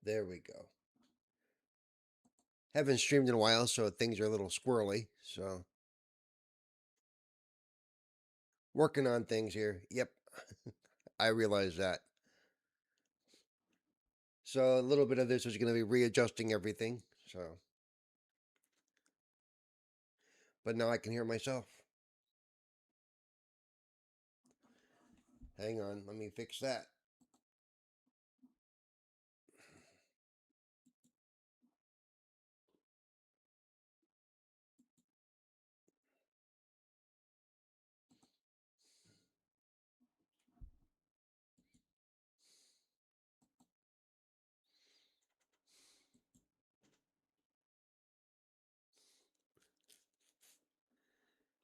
There we go. Haven't streamed in a while, so things are a little squirrely. So working on things here. Yep, I realize that. So a little bit of this is going to be readjusting everything. So, but now I can hear myself. Hang on, let me fix that.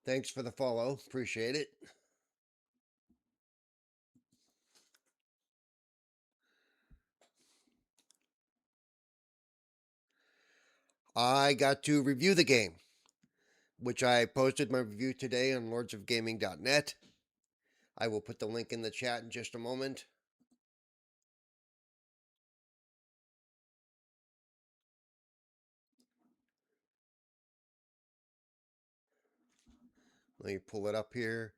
Thanks for the follow. Appreciate it. I got to review the game, which I posted my review today on lordsofgaming.net. I will put the link in the chat in just a moment. Let me pull it up here.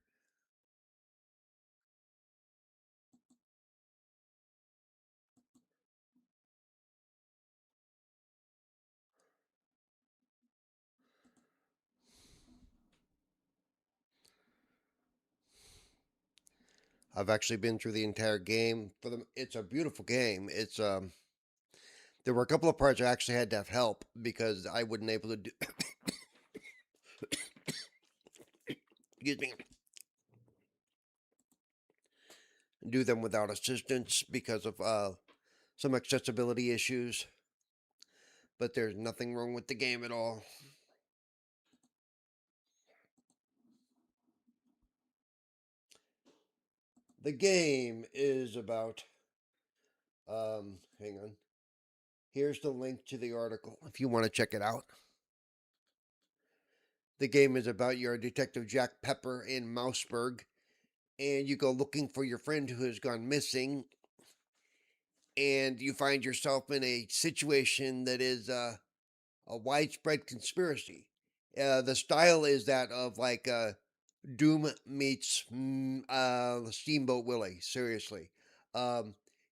I've actually been through the entire game. It's a beautiful game. There were a couple of parts I actually had to have help because I wasn't able to do, excuse me, do them without assistance because of some accessibility issues. But there's nothing wrong with the game at all. The game is about. Hang on. Here's the link to the article if you want to check it out. The game is about you're Detective Jack Pepper in Mouseburg, and you go looking for your friend who has gone missing, and you find yourself in a situation that is a widespread conspiracy. The style is that of like Doom meets Steamboat Willie. Seriously,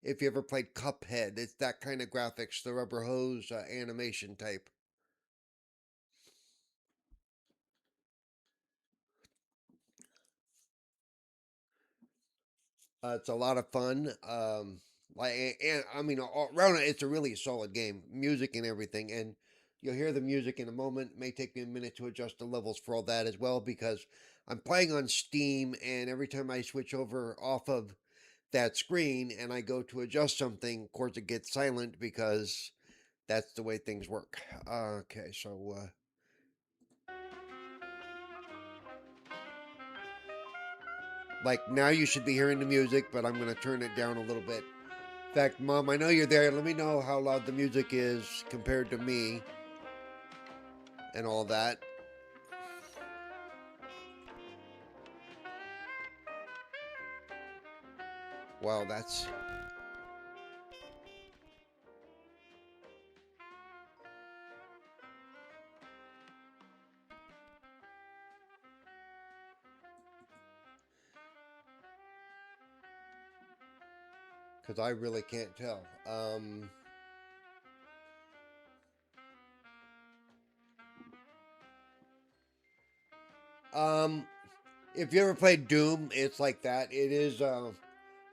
if you ever played Cuphead, it's that kind of graphics, the rubber hose animation type. It's a lot of fun. And I mean, all around it's a really solid game, music and everything. And you'll hear the music in a moment. It may take me a minute to adjust the levels for all that as well because I'm playing on Steam, and every time I switch over off of that screen and I go to adjust something, of course it gets silent because that's the way things work. Okay, so like now you should be hearing the music, but I'm gonna turn it down a little bit. In fact, Mom, I know you're there. Let me know how loud the music is compared to me and all that. Wow, that's because I really can't tell. Um, if you ever played Doom, it's like that. It is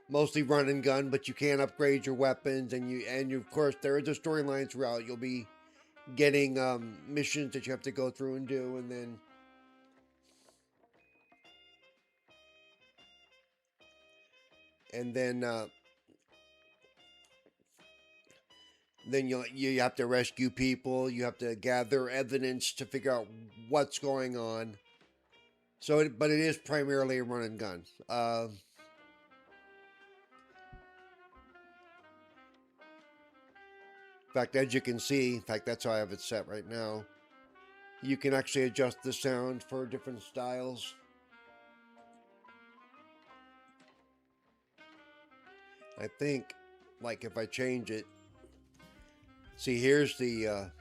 mostly run and gun, but you can upgrade your weapons, and of course there is a storyline throughout. You'll be getting missions that you have to go through and do, and then you have to rescue people. You have to gather evidence to figure out what's going on. But it is primarily a run and gun. In fact, as you can see, in fact, that's how I have it set right now. You can actually adjust the sound for different styles. I think, like, if I change it, see, here's the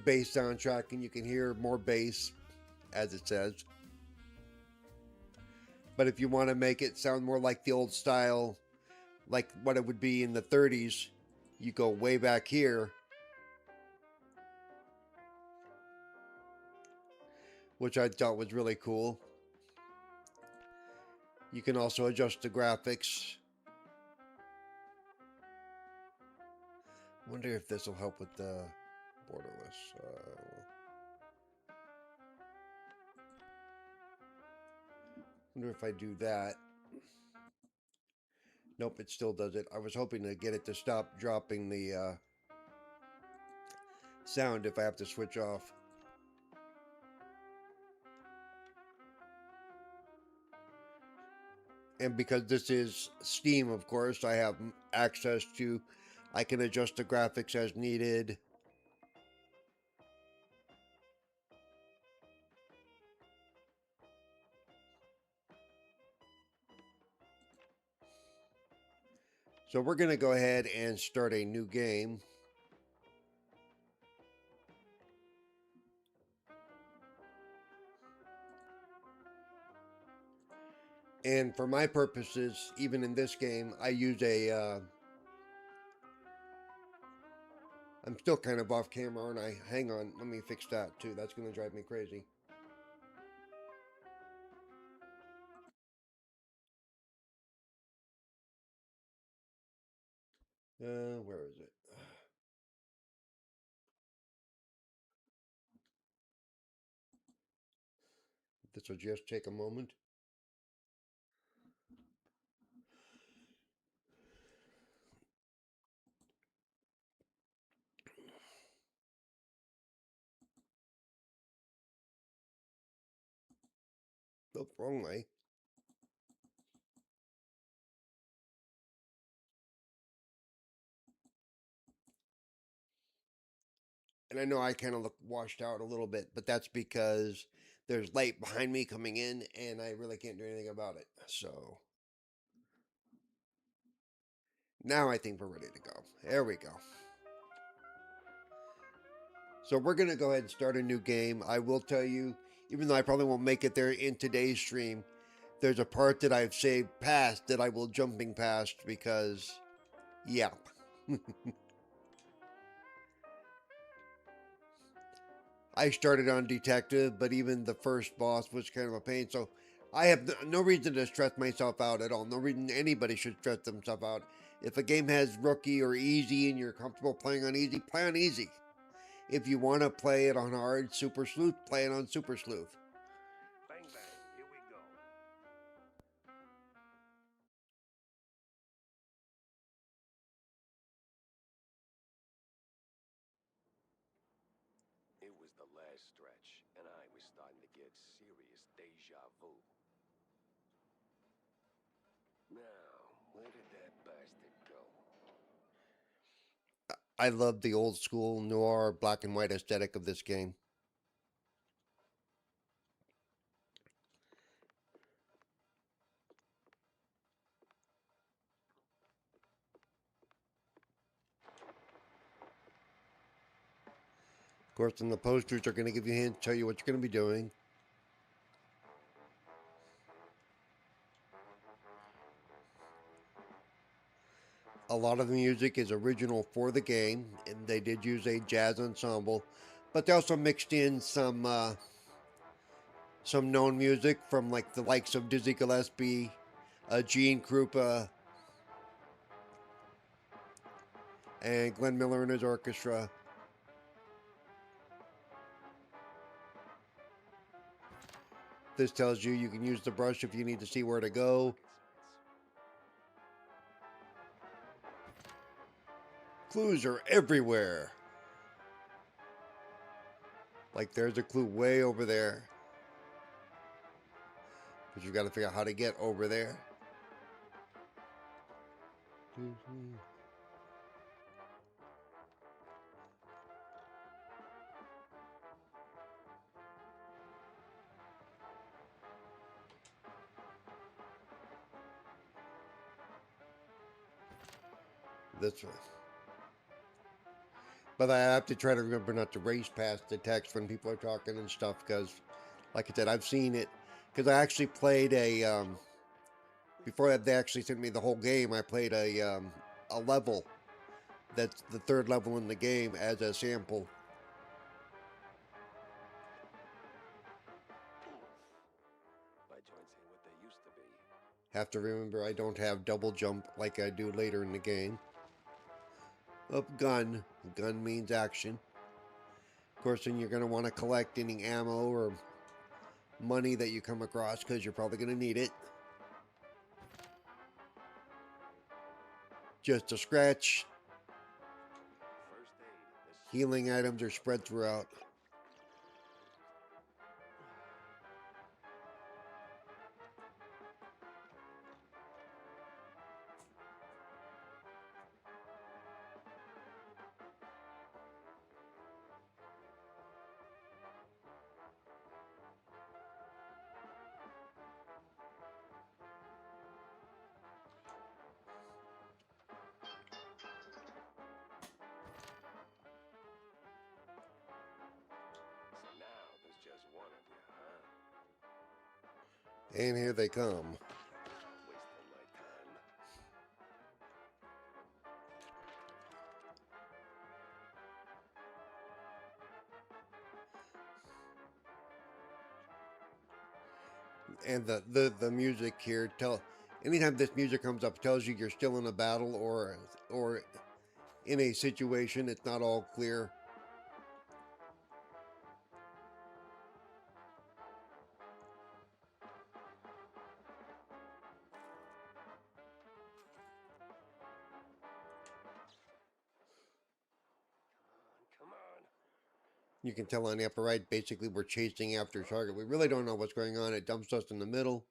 bass soundtrack, and you can hear more bass, as it says. But if you want to make it sound more like the old style, like what it would be in the 30s, you go way back here, which I thought was really cool. You can also adjust the graphics. Wonder if this will help with the borderless. Wonder if I do that. Nope, it still does it. I was hoping to get it to stop dropping the sound if I have to switch off. And because this is Steam, of course, I have access to, I can adjust the graphics as needed. So we're going to go ahead and start a new game. And for my purposes, even in this game, I use I'm still kind of off camera, aren't I? Hang on, let me fix that too. That's going to drive me crazy. Where is it? This will just take a moment. Oh, wrong way. And I know I kind of look washed out a little bit, but that's because there's light behind me coming in, and I really can't do anything about it. So now I think we're ready to go. There we go. So we're gonna go ahead and start a new game. I will tell you, even though I probably won't make it there in today's stream, there's a part that I've saved past that I will jumping past because, yeah. I started on detective, but even the first boss was kind of a pain. So I have no reason to stress myself out at all. No reason anybody should stress themselves out. If a game has rookie or easy and you're comfortable playing on easy, play on easy. If you want to play it on hard, super sleuth, play it on super sleuth. Bang bang, here we go. It was the last stretch, and I was starting to get serious deja vu. Now, where did that bastard go? I love the old school noir black and white aesthetic of this game. Of course, then the posters are going to give you hints, tell you what you're going to be doing. A lot of the music is original for the game, and they did use a jazz ensemble, but they also mixed in some known music from like the likes of Dizzy Gillespie, Gene Krupa, and Glenn Miller and his orchestra. This tells you can use the brush if you need to see where to go. Clues are everywhere. Like there's a clue way over there. But you've got to figure out how to get over there. This one. But I have to try to remember not to race past the text when people are talking and stuff because, like I said, I've seen it. Because I actually played before they actually sent me the whole game, I played a level that's the third level in the game as a sample. My joints ain't what they used to be. Have to remember I don't have double jump like I do later in the game. Up gun. Gun means action. Of course, then you're going to want to collect any ammo or money that you come across because you're probably going to need it. Just a scratch. First aid. Healing items are spread throughout. So now there's just one of you, huh? And here they come. Wasting my time. And the music here anytime this music comes up tells you you're still in a battle or in a situation it's not all clear. Come on. You can tell on the upper right, basically we're chasing after a target. We really don't know what's going on. It dumps us in the middle.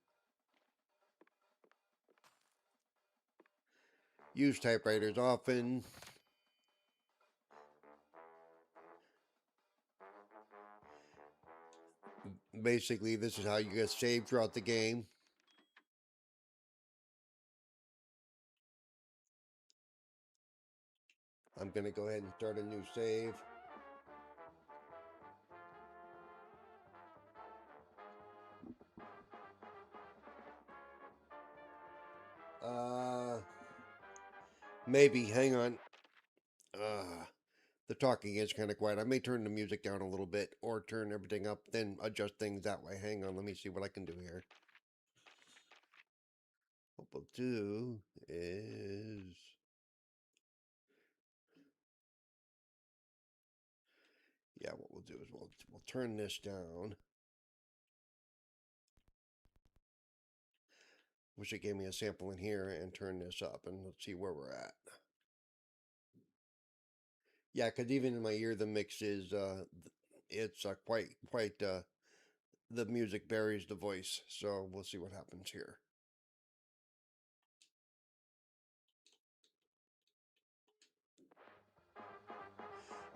Use typewriters often. Basically, this is how you get saved throughout the game. I'm going to go ahead and start a new save. Maybe. Hang on. The talking is kind of quiet. I may turn the music down a little bit or turn everything up, then adjust things that way. Hang on. Let me see what I can do here. What we'll do is... Yeah, what we'll do is we'll turn this down. Wish it gave me a sample in here and turn this up, and let's see where we're at. Yeah, because even in my ear, the mix is it's quite the music buries the voice. So we'll see what happens here.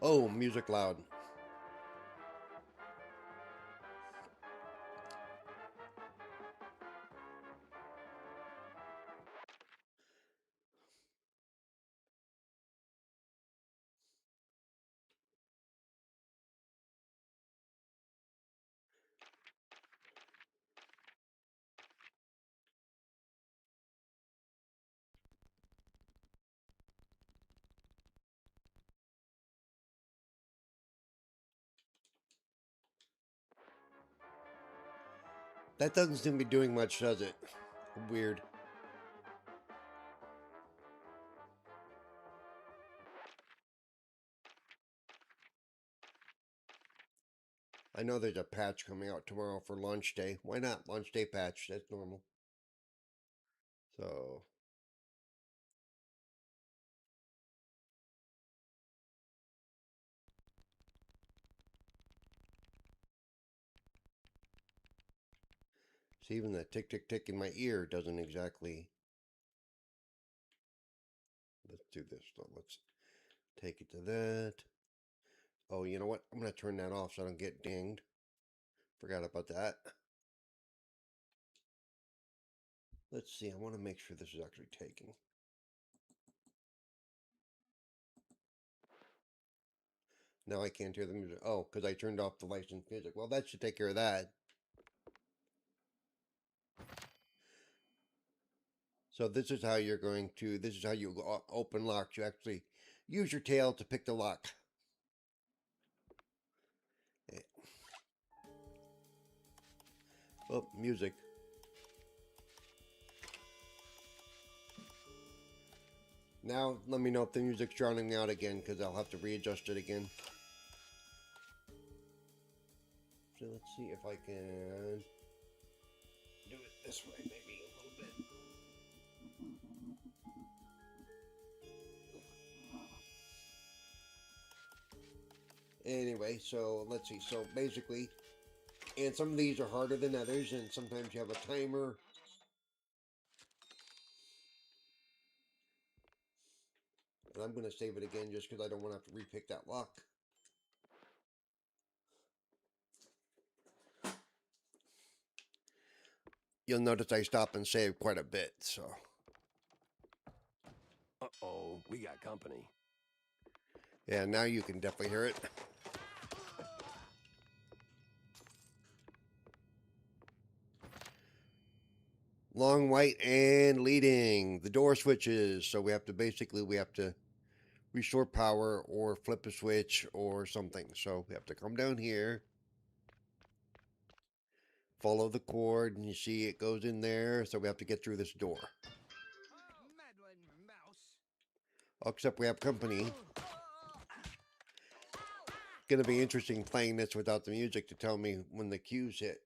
Oh, music loud. That doesn't seem to be doing much, does it? Weird. I know there's a patch coming out tomorrow for launch day. Why not? Launch day patch. That's normal. So... See, even that tick, tick, tick in my ear doesn't exactly... Let's do this. So let's take it to that. Oh, you know what? I'm going to turn that off so I don't get dinged. Forgot about that. Let's see. I want to make sure this is actually taking. Now I can't hear the music. Oh, because I turned off the licensed music. Well, that should take care of that. So this is how you're going to, this is how you open locks. You actually use your tail to pick the lock. Oh, music. Now, let me know if the music's drowning me out again, because I'll have to readjust it again. So let's see if I can do it this way, maybe a little bit. Anyway, so let's see. So basically, and some of these are harder than others, and sometimes you have a timer. And I'm going to save it again just because I don't want to have to repick that lock. You'll notice I stop and save quite a bit, so. Uh-oh, we got company. Yeah, now you can definitely hear it. Long white and leading. The door switches, so we have to restore power or flip a switch or something. So we have to come down here, follow the cord, and you see it goes in there, so we have to get through this door. Except we have company. Gonna be interesting playing this without the music to tell me when the cues hit.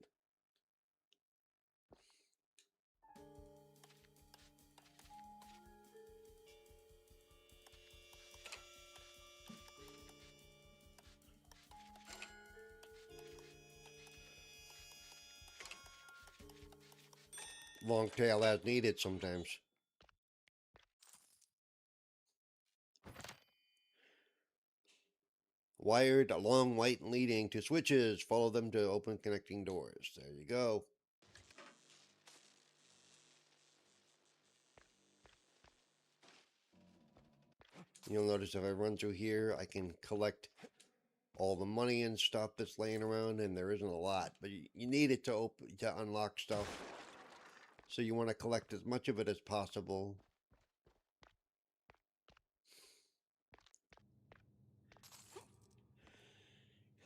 Long tail as needed sometimes. Wired along white leading to switches. Follow them to open connecting doors. There you go. You'll notice if I run through here, I can collect all the money and stuff that's laying around, and there isn't a lot, but you need it to unlock stuff. So you want to collect as much of it as possible.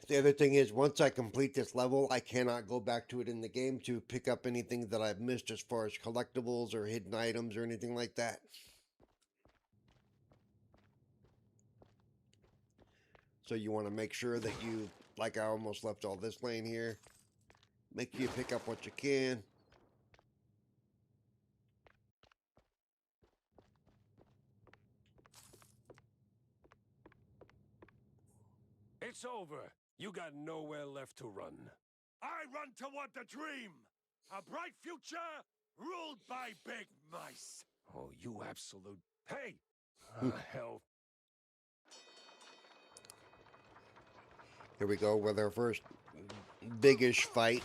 The other thing is, once I complete this level, I cannot go back to it in the game to pick up anything that I've missed as far as collectibles or hidden items or anything like that. So you want to make sure that you, like I almost left all this laying here, make sure you pick up what you can. It's over. You got nowhere left to run. I run toward the dream! A bright future ruled by big mice! Oh, you absolute... Hey! Hell. Here we go with our first biggish fight.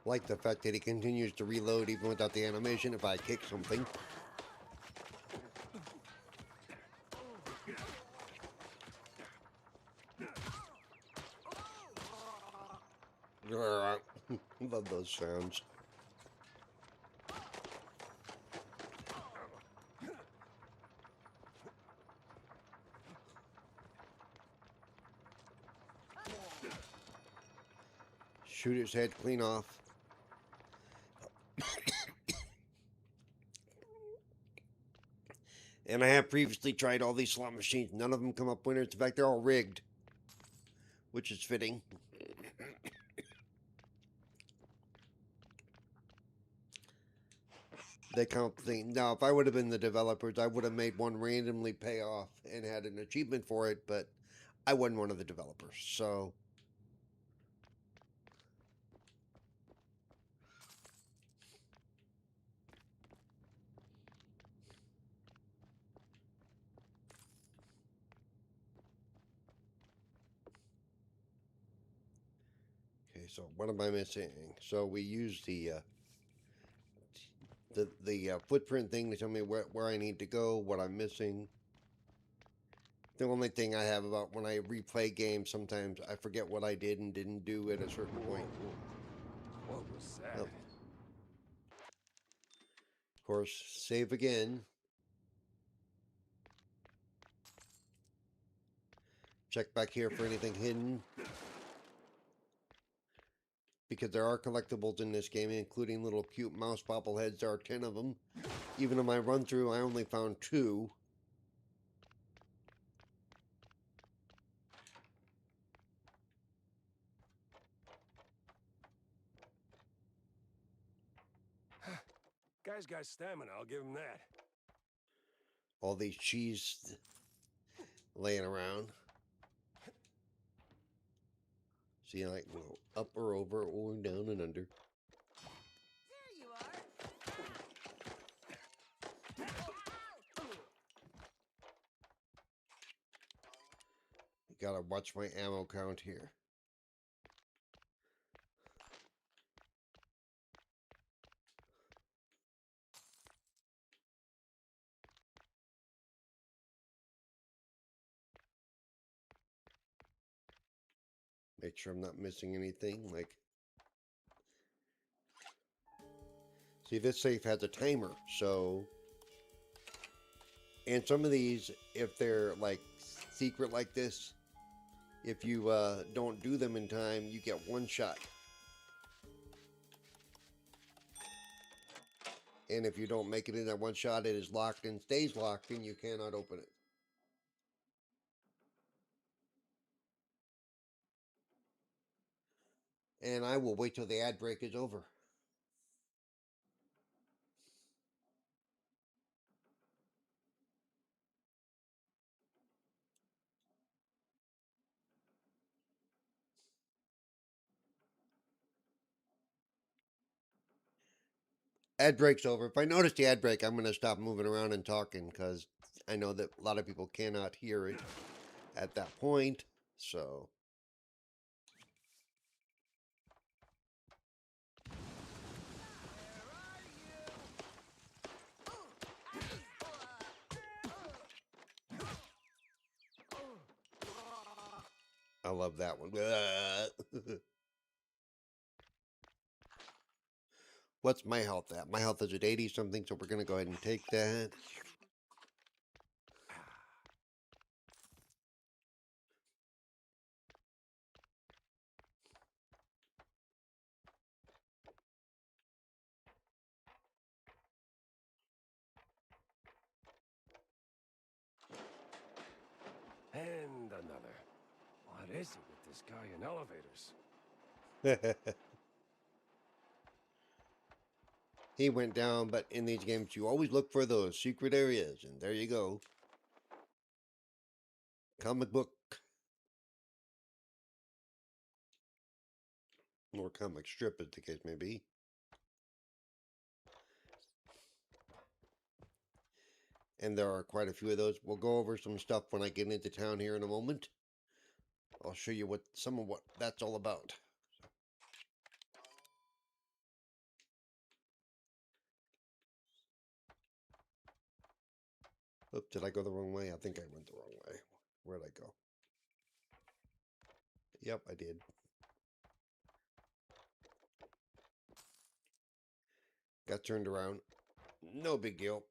Like the fact that he continues to reload even without the animation if I kick something. Love those sounds. Shoot his head clean off. And I have previously tried all these slot machines. None of them come up winners. In fact, they're all rigged, which is fitting. They count the thing. Now, if I would have been the developers, I would have made one randomly pay off and had an achievement for it, but I wasn't one of the developers, so... Okay, so what am I missing? So we use the footprint thing to tell me where I need to go, what I'm missing. The only thing I have about when I replay games, sometimes I forget what I did and didn't do at a certain point. What was that? Oh. Of course, save again. Check back here for anything hidden. Because there are collectibles in this game, including little cute mouse bobbleheads. There are 10 of them. Even in my run through, I only found 2. Guy's got stamina, I'll give him that. All these cheese laying around. See, I can go up or over or down and under. There you are. Gotta watch my ammo count here. Make sure I'm not missing anything, like See, this safe has a timer, so... And some of these, if they're, like, secret like this, if you don't do them in time, you get one shot. And if you don't make it in that one shot, it is locked and stays locked, and you cannot open it. And I will wait till the ad break is over. Ad break's over. If I notice the ad break, I'm going to stop moving around and talking because I know that a lot of people cannot hear it at that point. So, I love that one. What's my health at? My health is at 80 something, so we're going to go ahead and take that. And another. What is it with this guy in elevators? He went down, but in these games, you always look for those secret areas, and there you go. Comic book. Or comic strip, as the case may be. And there are quite a few of those. We'll go over some stuff when I get into town here in a moment. I'll show you some of what that's all about. Oops, did I go the wrong way? I think I went the wrong way. Where'd I go? Yep, I did. Got turned around. No big deal.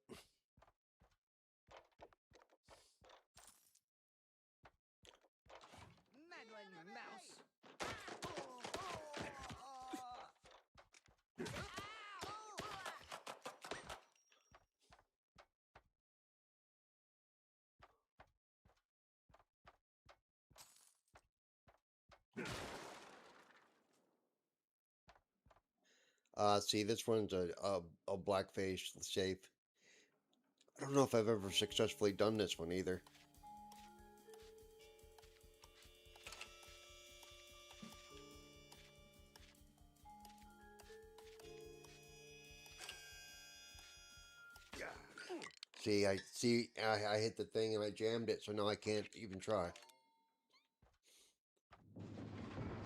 Meddling mouse. See, this one's a blackface safe. I don't know if I've ever successfully done this one either. See, I hit the thing and I jammed it, so now I can't even try.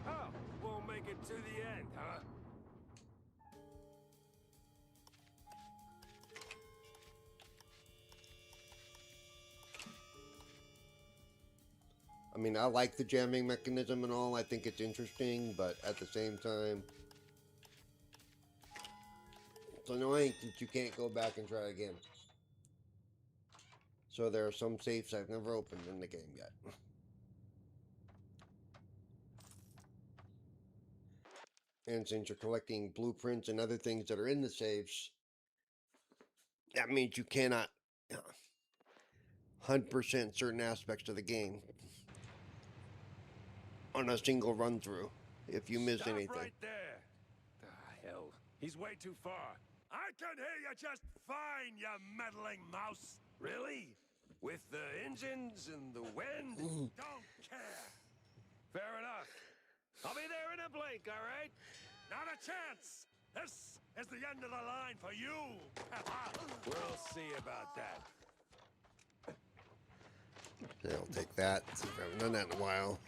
Oh, won't make it to the end, huh? I mean, I like the jamming mechanism and all. I think it's interesting, but at the same time, it's annoying since you can't go back and try again. So there are some safes I've never opened in the game yet. And since you're collecting blueprints and other things that are in the safes, that means you cannot 100% certain aspects of the game on a single run through if you miss Stop anything. right there. The hell? He's way too far. I can hear you just fine, you meddling mouse. Really? With the engines and the wind? Don't care. Fair enough. I'll be there in a blink, all right? Not a chance. This is the end of the line for you. We'll see about that. I'll take that. See if I haven't done that in a while.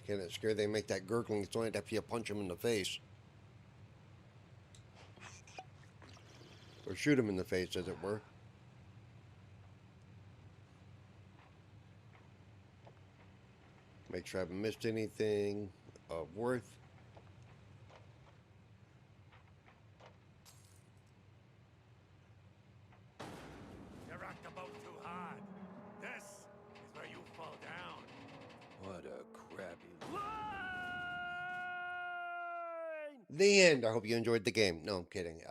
Kind of scared they make that gurgling sound after you punch them in the face. Or shoot them in the face, as it were. Make sure I haven't missed anything of worth. You rocked the boat too hard. This is where you fall down. What a crappy. Line! The end. I hope you enjoyed the game. No, I'm kidding.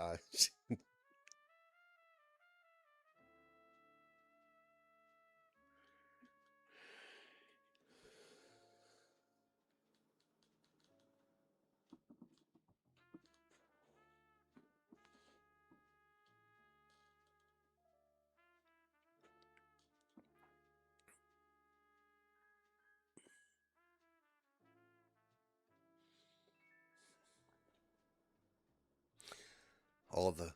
All the...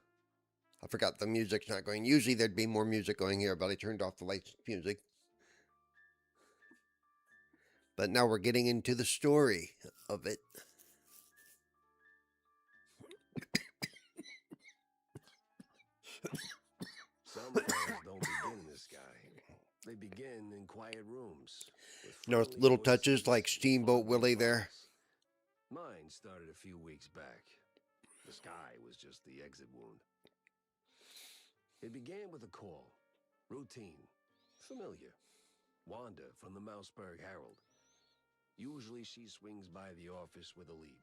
I forgot the music's not going. Usually there'd be more music going here, but I turned off the lights music. But now we're getting into the story of it. Some fires don't begin in the sky. They begin in quiet rooms. with No friendly little touches voices like and Steamboat fun Willie there. goodbyes. Mine started a few weeks back. The sky was just the exit wound. It began with a call. Routine. Familiar. Wanda from the Mouseburg Herald. Usually she swings by the office with a lead.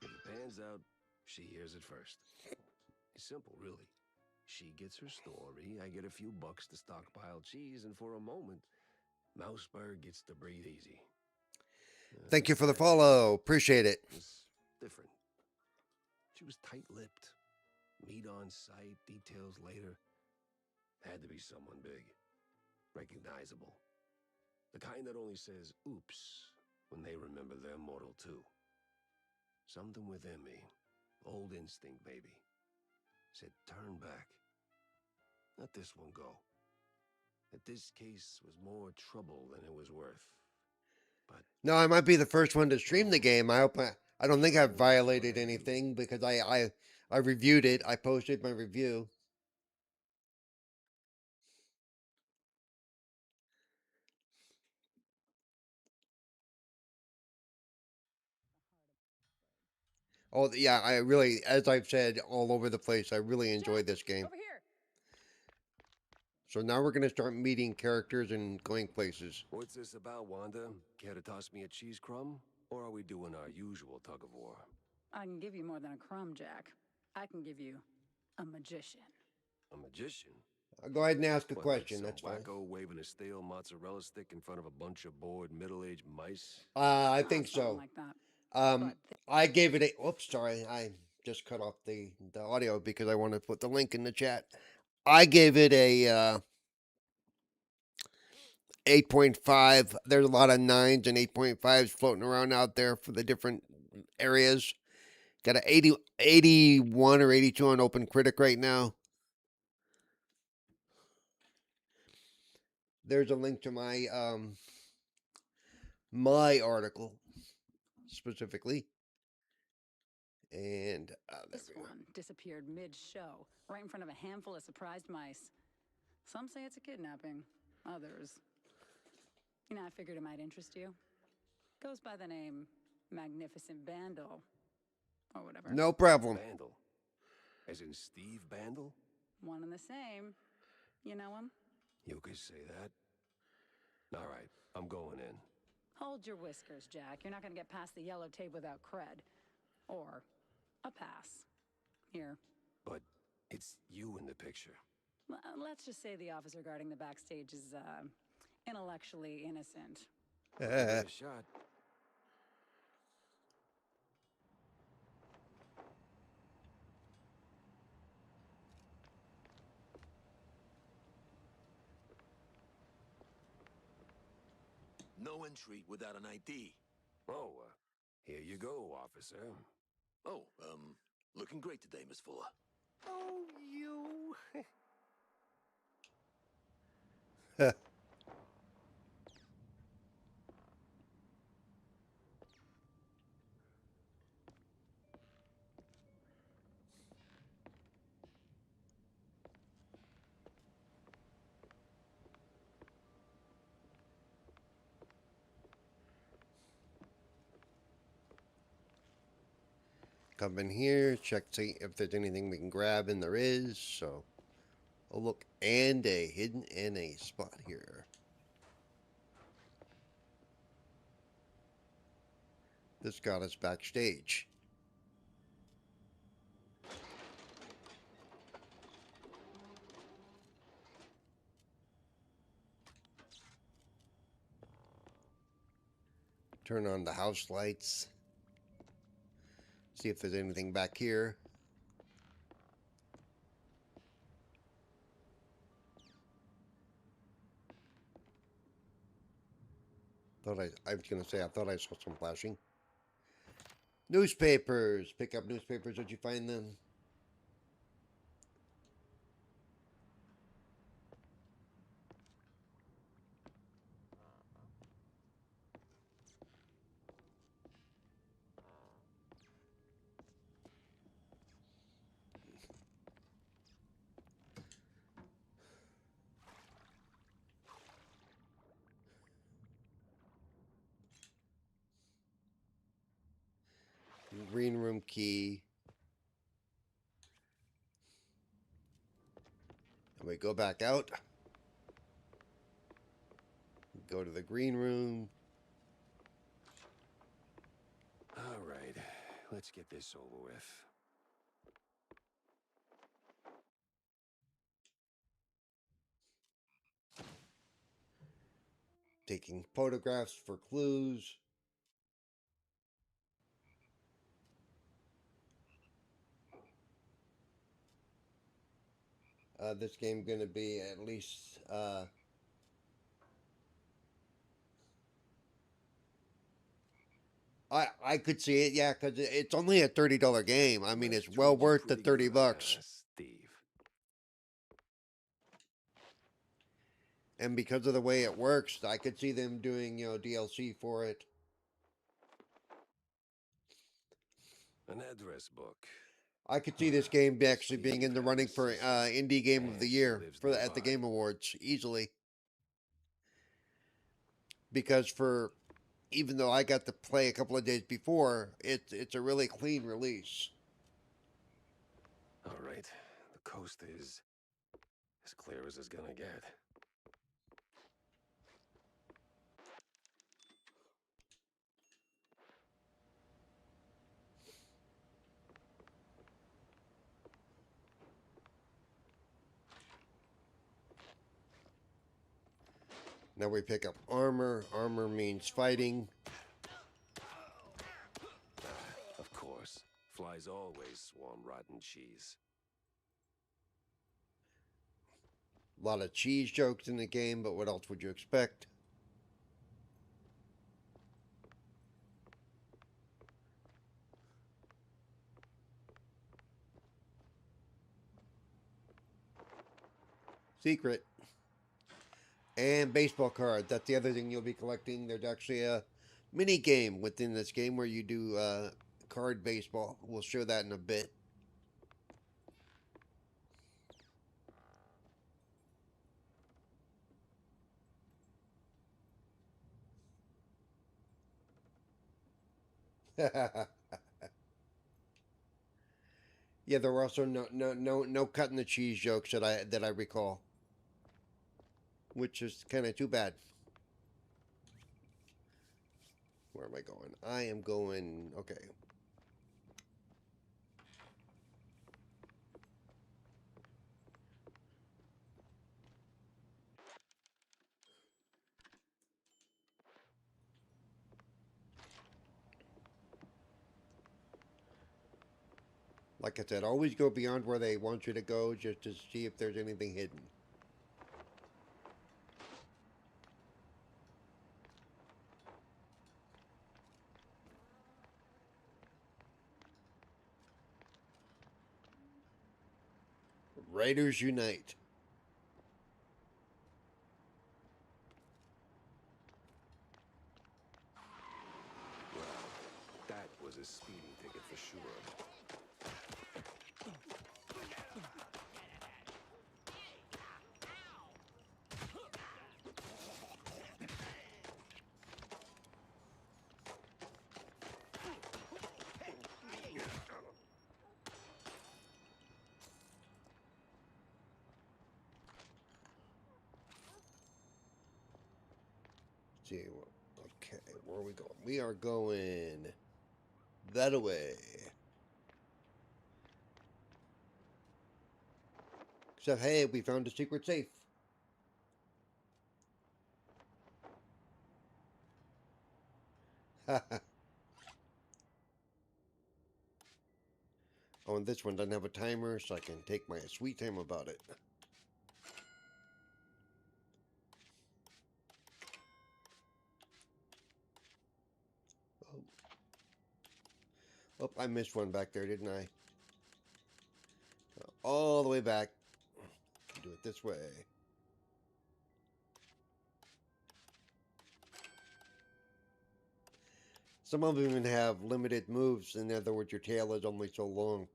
If it pans out, she hears it first. It's simple, really. She gets her story, I get a few bucks to stockpile cheese, and for a moment, Mouseburg gets to breathe easy. Thank you for the Saturday follow. Appreciate it. was different. She was tight-lipped. Meat on sight, details later. Had to be someone big. Recognizable. The kind that only says, oops, when they remember their mortal too. Something within me, old instinct maybe, said turn back. Let this one go. That this case was more trouble than it was worth. But No, I might be the first one to stream the game. I hope I don't think I've violated anything because I reviewed it. I posted my review. Oh yeah, I really, as I've said all over the place, I really enjoyed this game. Over here. So now we're gonna start meeting characters and going places. what's this about, Wanda? Care to toss me a cheese crumb? Or are we doing our usual tug of war? I can give you more than a crumb, Jack. I can give you a magician. A magician? Go ahead and ask a What, like question. some That's fine. wacko waving a stale mozzarella stick in front of a bunch of bored middle-aged mice? I Oh, think something so. like that. Um, I gave it a. Oops, sorry. I just cut off the audio because I want to put the link in the chat. I gave it a 8.5. There's a lot of 9s and 8.5s floating around out there for the different areas. Got a 81 or 82 on Open Critic right now. There's a link to my article specifically. And there This we go. one disappeared mid-show, right in front of a handful of surprised mice. Some say it's a kidnapping. Others, I figured it might interest you. Goes by the name Magnificent Bandle, or whatever. No problem. Bandle? As in Steve Bandle? One and the same. You know him? You could say that. All right, I'm going in. Hold your whiskers, Jack. You're not going to get past the yellow tape without cred. Or a pass. Here. But it's you in the picture. Let's just say the officer guarding the backstage is, intellectually innocent. Give it a shot. No entry without an ID. Oh, here you go, officer. Oh, looking great today, Miss Fuller. Oh, you. Come in here, check see if there's anything we can grab, and there is. So, oh look, and a hidden NA spot here. This got us backstage. Turn on the house lights. See if there's anything back here. I was gonna say I thought I saw some flashing. Newspapers. Pick up newspapers. Did you find them? Green room key. And we go back out. Go to the green room. All right, let's get this over with. Taking photographs for clues. This game gonna be at least I could see it, yeah, because it's only a $30 game. I mean, Let's it's well trade you worth the pretty 30 good, bucks. Steve. And because of the way it works, I could see them doing, DLC for it. An address book. I could see this game actually being Steve in the has running a for sister, Indie Game of and the she Year lives for at the nearby. Game Awards easily. Because for even though I got to play a couple of days before, it's a really clean release. All right, the coast is as clear as it's gonna get. Now we pick up armor. Armor means fighting. Of course, flies always swarm rotten cheese. A lot of cheese jokes in the game, but what else would you expect? Secret. And baseball cards. That's the other thing you'll be collecting. There's actually a mini game within this game where you do card baseball. We'll show that in a bit. Yeah, there were also no cutting the cheese jokes that I recall, which is kind of too bad. Where am I going? I am going. Okay. Like I said, always go beyond where they want you to go just to see if there's anything hidden. Raiders Unite. Well, that was a speeding ticket for sure. See, okay, where are we going? We are going that way. Except, hey, we found a secret safe. Oh, and this one doesn't have a timer, so I can take my sweet time about it. Oh, oh, I missed one back there, didn't I? All the way back. Do it this way. Some of them even have limited moves. In other words, your tail is only so long.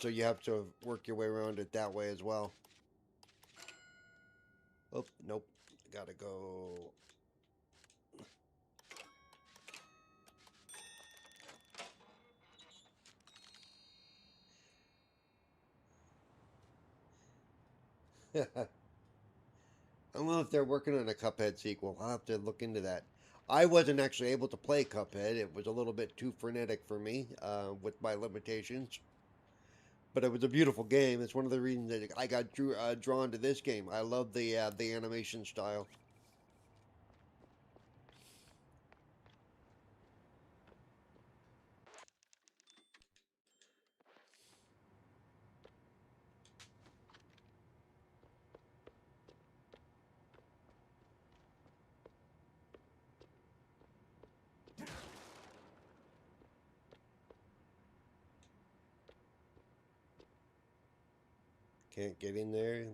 So you have to work your way around it that way as well. Oh, nope. Gotta go. I don't know if they're working on a Cuphead sequel. I'll have to look into that. I wasn't actually able to play Cuphead. It was a little bit too frenetic for me with my limitations. But it was a beautiful game. It's one of the reasons that I got drawn to this game. I love the animation style. Can't get in there.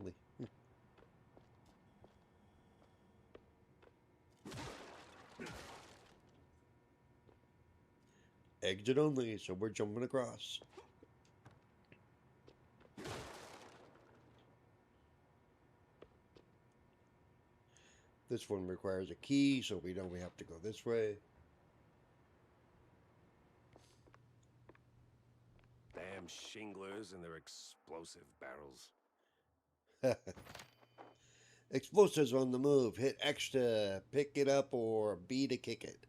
Exit only, so we're jumping across. This one requires a key, so we know we have to go this way. Damn shinglers and their explosive barrels. Explosives on the move. Hit X to pick it up or B to kick it.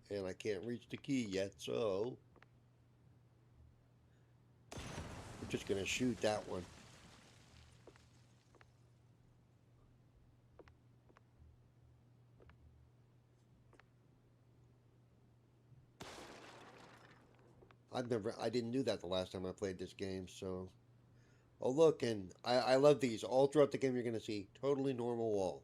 And I can't reach the key yet, so we're just gonna shoot that one. I didn't do that the last time I played this game, so. Oh look, and I love these. All throughout the game you're gonna see totally normal wall.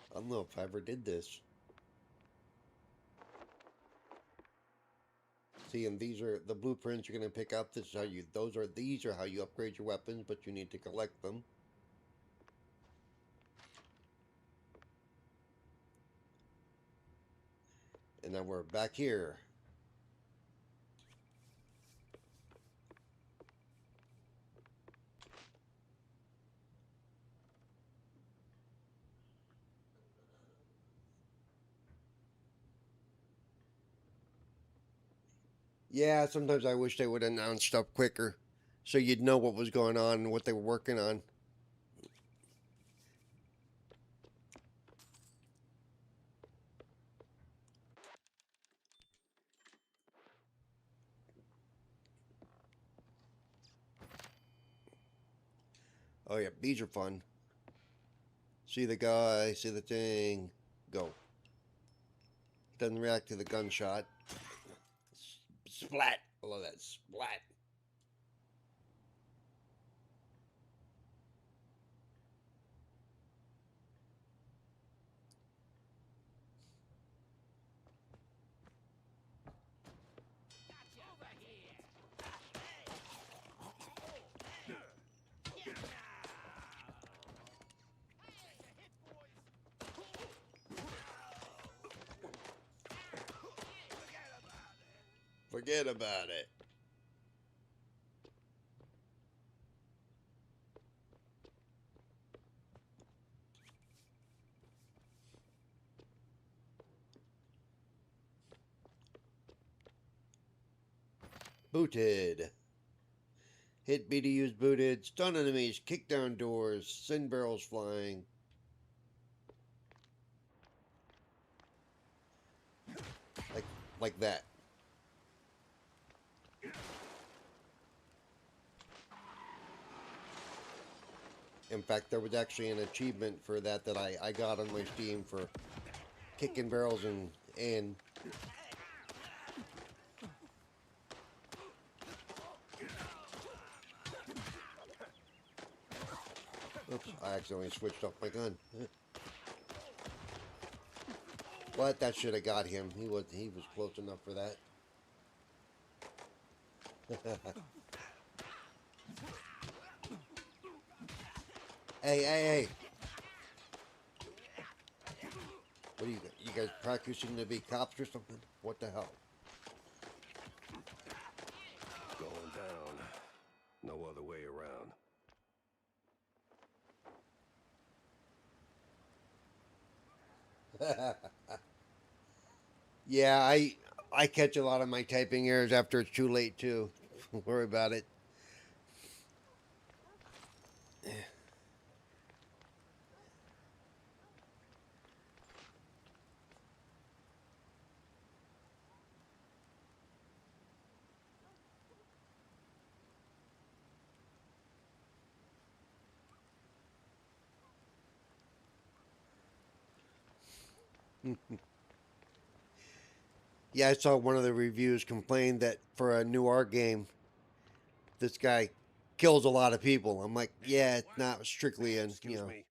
I don't know if I ever did this. See, and these are the blueprints you're gonna pick up. This is how you. These are how you upgrade your weapons, but you need to collect them. And then we're back here. Yeah, sometimes I wish they would announce stuff quicker, so you'd know what was going on and what they were working on. Oh yeah, these are fun. See the guy, see the thing, go. Doesn't react to the gunshot. Splat. I love that splat. Forget about it. Booted. Hit B to use booted. Stun enemies. Kick down doors. Send barrels flying. Like that. In fact, there was actually an achievement for that I got on my Steam for kicking barrels and oops, I accidentally switched off my gun. But that should have got him. He was close enough for that. Hey. What are you guys practicing to be cops or something? What the hell? Going down. No other way around. Yeah, I catch a lot of my typing errors after it's too late too. Don't worry about it. Yeah, I saw one of the reviews complain that for a new art game, this guy kills a lot of people. I'm like, yeah, it's not strictly an Excuse me.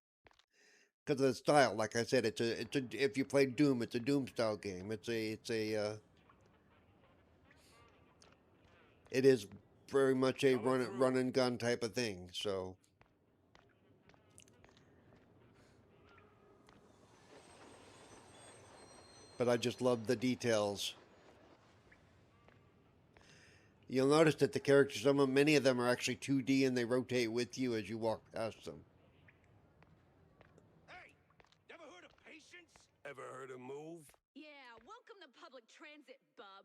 because of the style. Like I said, it's a if you play Doom, it's a Doom style game. It is very much a run and gun type of thing. So, but I just love the details. You'll notice that the characters, many of them are actually 2D and they rotate with you as you walk past them. Hey, never heard of patience? Ever heard of move? Yeah, welcome to public transit, bub.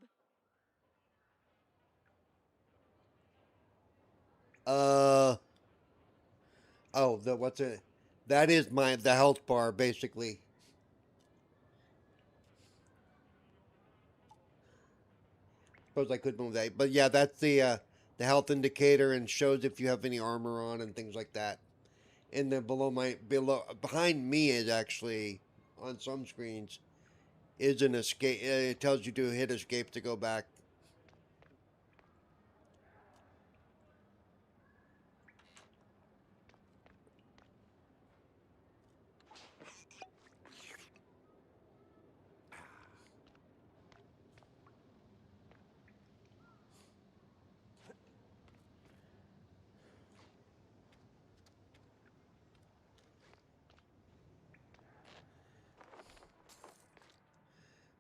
Oh, what's it? That is the health bar basically. Suppose I could move that, but yeah, that's the health indicator and shows if you have any armor on and things like that. And then behind me is actually on some screens is an escape. It tells you to hit escape to go back.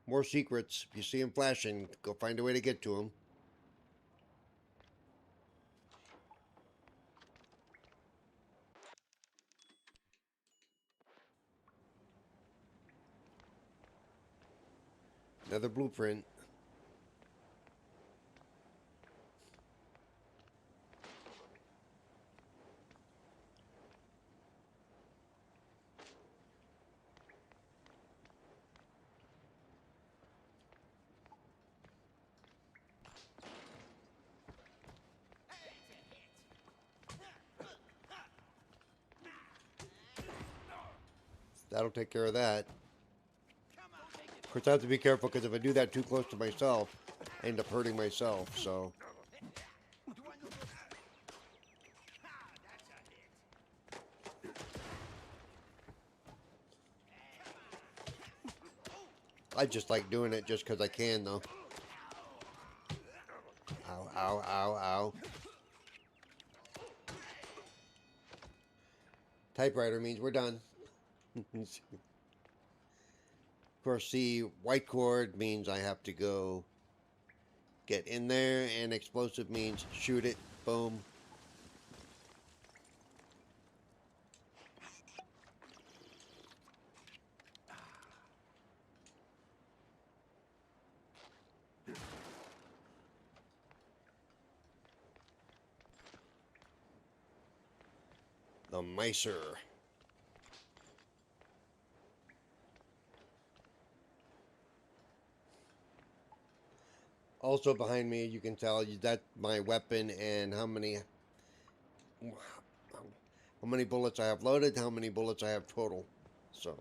More secrets. If you see them flashing, go find a way to get to them. Another blueprint. That'll take care of that. Of course, I have to be careful because if I do that too close to myself, I end up hurting myself. So, I just like doing it just because I can, though. Ow. Typewriter means we're done. Of course, the white cord means I have to go Get in there, and explosive means shoot it. Boom. The micer. Also behind me, you can tell that's my weapon and how many bullets I have loaded, how many bullets I have total. So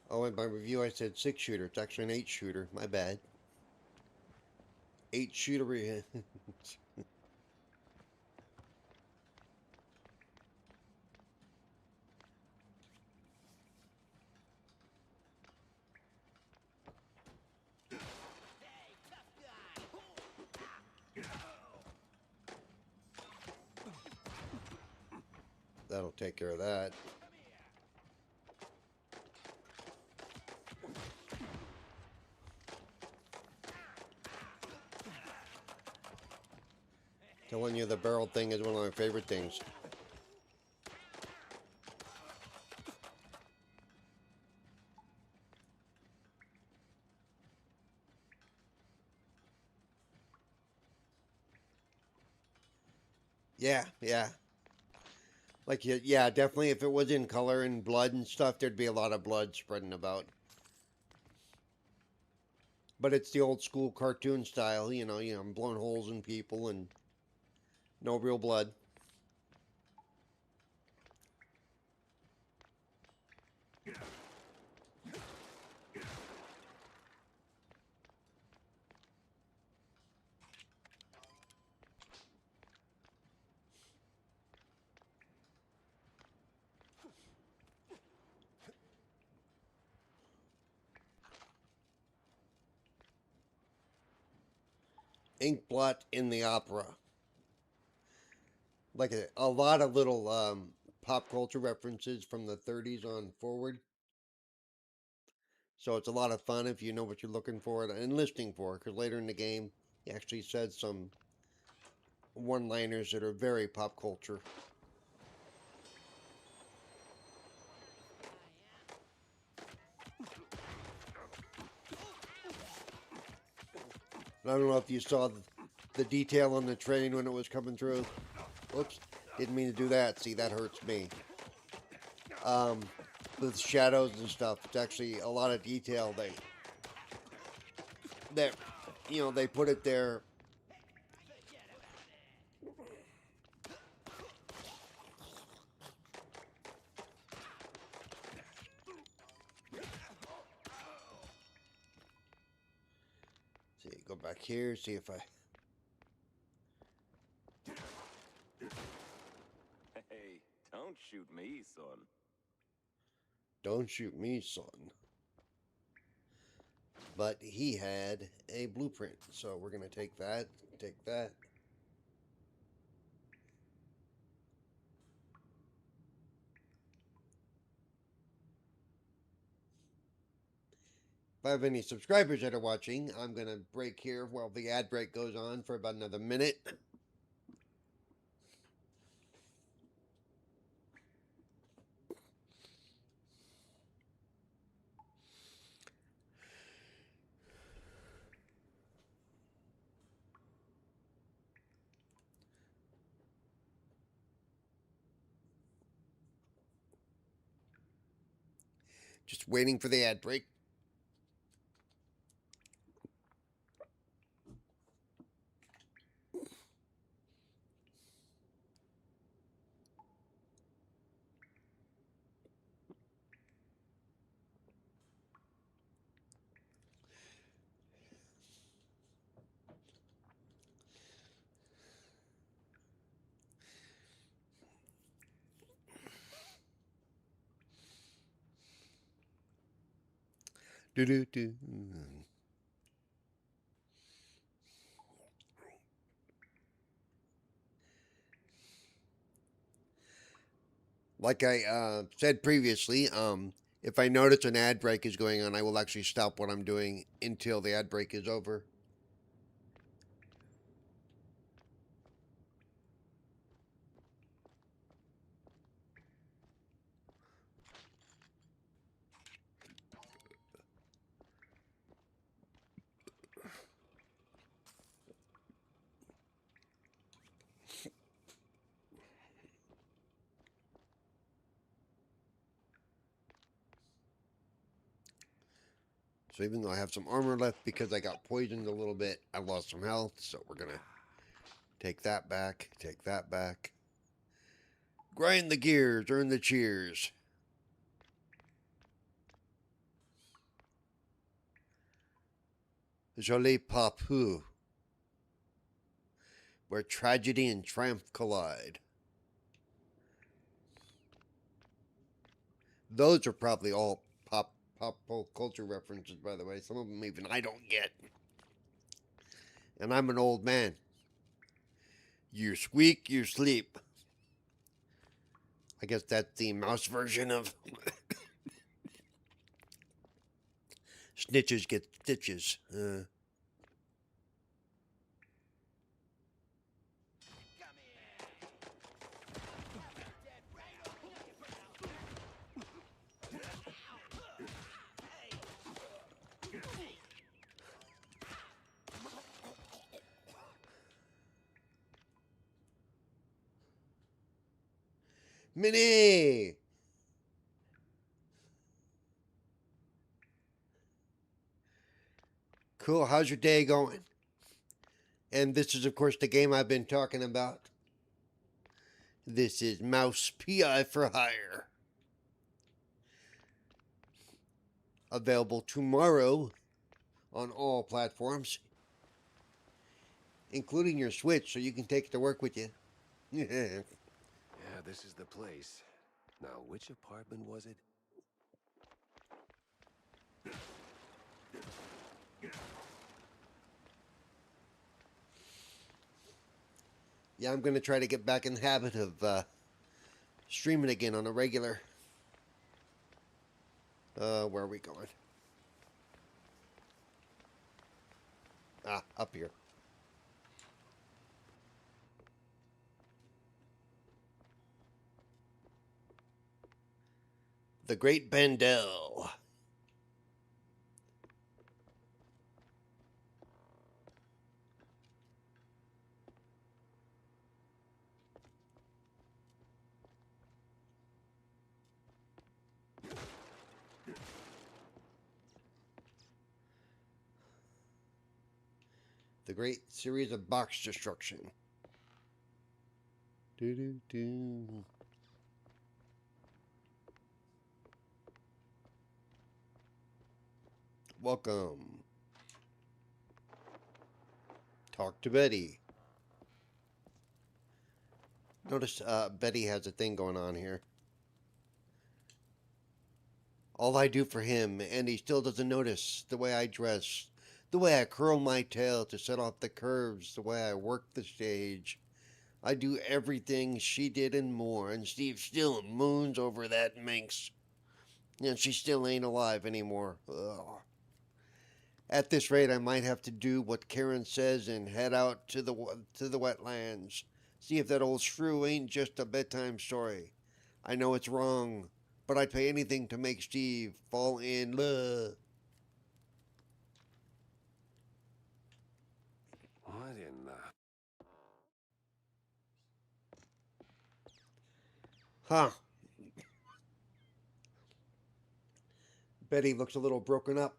oh, in my review I said 6-shooter. It's actually an 8-shooter. My bad. 8-shooter. That'll take care of that. Telling you, the barrel thing is one of my favorite things. Yeah, yeah. Like, yeah, definitely if it was in color and blood and stuff, there'd be a lot of blood spreading about. But it's the old school cartoon style, I'm blowing holes in people and no real blood. Ink blot in the opera. Like a lot of little pop culture references from the 30s on forward. So it's a lot of fun if you know what you're looking for and listening for, because later in the game, he actually said some one-liners that are very pop culture. I don't know if you saw the detail on the train when it was coming through. Oops, didn't mean to do that. See, that hurts me. With shadows and stuff, it's actually a lot of detail. They put it there. See, go back here. See if I. Hey, don't shoot me, son. Don't shoot me, son. But he had a blueprint, so we're gonna take that. Take that. If I have any subscribers that are watching, I'm going to break here while the ad break goes on for about another minute. Just waiting for the ad break. Do-do-do. Like I said previously, if I notice an ad break is going on, I will actually stop what I'm doing until the ad break is over. So even though I have some armor left because I got poisoned a little bit, I lost some health. So we're going to take that back, take that back. Grind the gears, earn the cheers. Jolie Papu, where tragedy and triumph collide. Those are probably all pop culture references, by the way. Some of them even I don't get. And I'm an old man. You squeak, you sleep. I guess that's the mouse version of snitches get stitches. Minnie! Cool, how's your day going? And this is, of course, the game I've been talking about. This is Mouse PI for Hire. Available tomorrow on all platforms, including your Switch, so you can take it to work with you. Yeah, this is the place. Now, which apartment was it? Yeah, I'm going to try to get back in the habit of streaming again on a regular. Where are we going? Ah, up here. The Great Bandel. The Great Series of Box Destruction. Do-do-do. Welcome. Talk to Betty. Notice Betty has a thing going on here. All I do for him, and he still doesn't notice the way I dress, the way I curl my tail to set off the curves, the way I work the stage. I do everything she did and more, and Steve still moons over that minx. And she still ain't alive anymore. Ugh. At this rate, I might have to do what Karen says and head out to the wetlands. See if that old shrew ain't just a bedtime story. I know it's wrong, but I'd pay anything to make Steve fall in love. What in the... Huh. Betty looks a little broken up.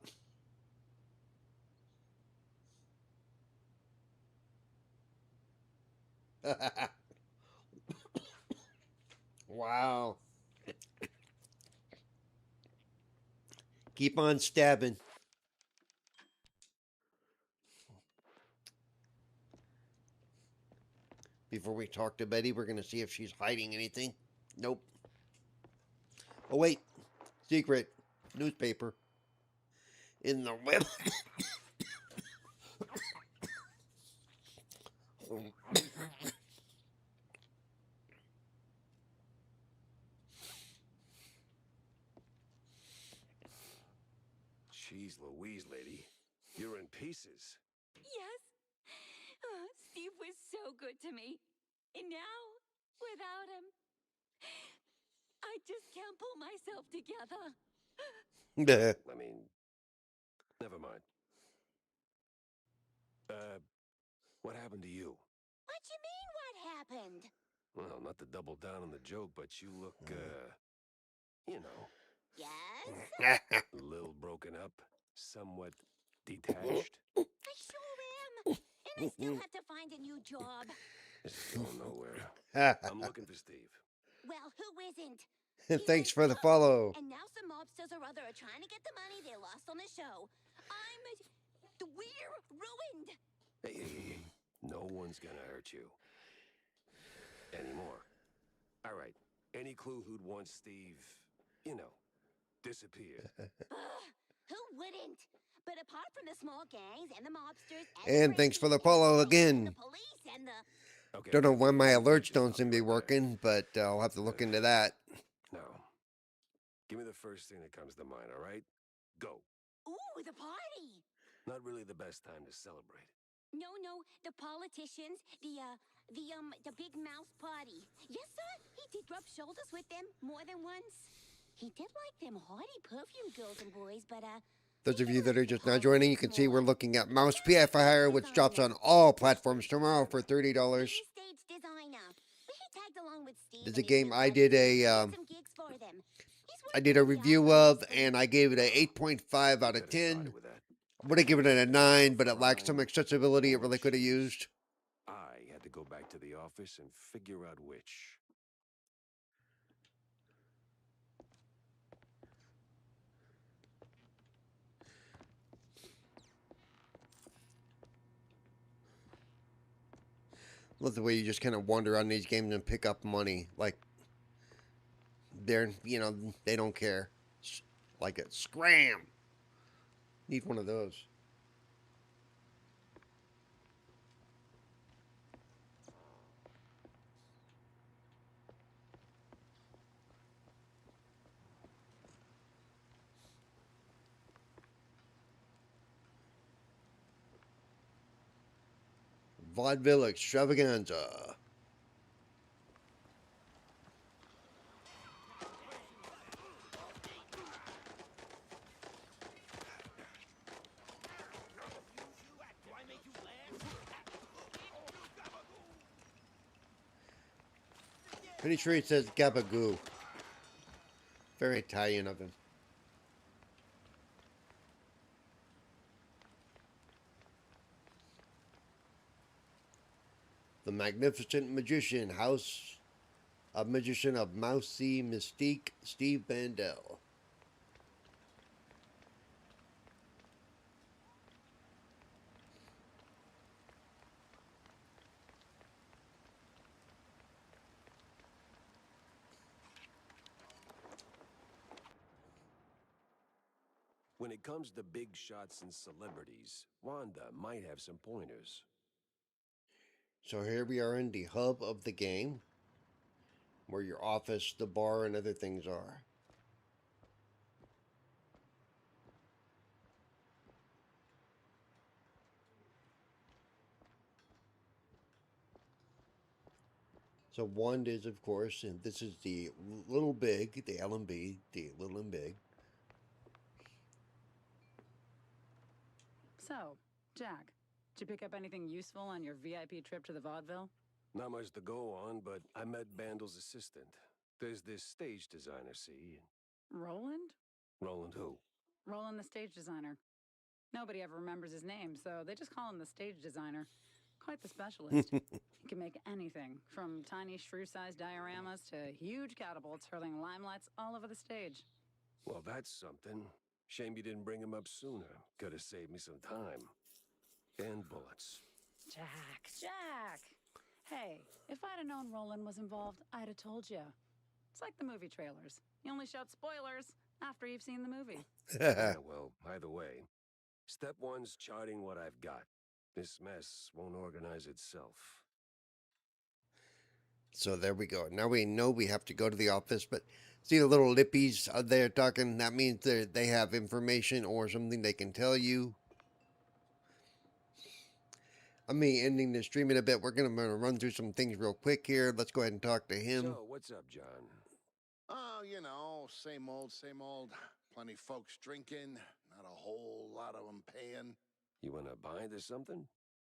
Wow. Keep on stabbing. Before we talk to Betty, we're going to see if she's hiding anything. Nope. Oh, wait. Secret. Newspaper. in the whip. Jeez Louise, lady. You're in pieces. Yes. Steve was so good to me. And now, without him, I just can't pull myself together. I mean, never mind. What happened to you? What you mean, what happened? Well, not to double down on the joke, but you look, you know, Yes? a little broken up, somewhat detached. I sure am. And I still have to find a new job. This is going nowhere. I'm looking for Steve. Well, who isn't? He Thanks went for the up, follow. And now some mobsters or other are trying to get the money they lost on the show. We're ruined. Hey. No one's gonna hurt you. Anymore. All right. Any clue who'd want Steve, you know, disappeared? Who wouldn't? But apart from the small gangs and the mobsters And thanks for the follow again. the police and the Okay. Don't know why my Let me alerts just don't stop seem to you be right there. working, but I'll have to look into that. Now, give me the first thing that comes to mind, all right? Go. ooh, the party. Not really the best time to celebrate. No, the politicians, the big mouse party. Yes, sir, he did rub shoulders with them more than once. He did like them Howdy perfume girls and boys, but Those he of you that likes are the just now joining, you can see we're looking at Mouse PI for Hire, which drops on all platforms tomorrow for $30. He's stage designer. He tagged along with Steve. It's a game I did I did a review of, and I gave it a 8.5 out of Could've started 10. with that. Would have given it a 9, but it lacked some accessibility it really could have used. I had to go back to the office and figure out which. Love the way you just kind of wander around these games and pick up money. Like, they're, they don't care. Like it. Scram! Need one of those. Vaudeville extravaganza. Pretty sure he says gabagoo. Very Italian of him. The Magnificent Magician, House of Magician of Mousy Mystique, Steve Bandel. When it comes to big shots and celebrities, Wanda might have some pointers. So here we are in the hub of the game, where your office, the bar, and other things are. So one is, of course, and this is the Little Big, the L&B, the Little and Big. So, Jack, did you pick up anything useful on your VIP trip to the Vaudeville? Not much to go on, but I met Bandel's assistant. There's this stage designer, see? Roland? Roland who? Roland, the stage designer. Nobody ever remembers his name, so they just call him the stage designer. Quite the specialist. He can make anything, from tiny shrew-sized dioramas to huge catapults hurling limelights all over the stage. Well, that's something. Shame you didn't bring him up sooner. Could have saved me some time. And bullets. Jack! Hey, if I'd have known Roland was involved, I'd have told you. It's like the movie trailers. You only shout spoilers after you've seen the movie. Yeah, well, either way, Step one's charting what I've got. This mess won't organize itself. So there we go. Now we know we have to go to the office, but see the little lippies out there talking? That means they have information or something they can tell you. I'm ending the stream in a bit. We're going to run through some things real quick here. Let's go ahead and talk to him. So, what's up, John? Oh, you know, same old, same old. Plenty folks drinking, not a whole lot of them paying. You wanna bind or something?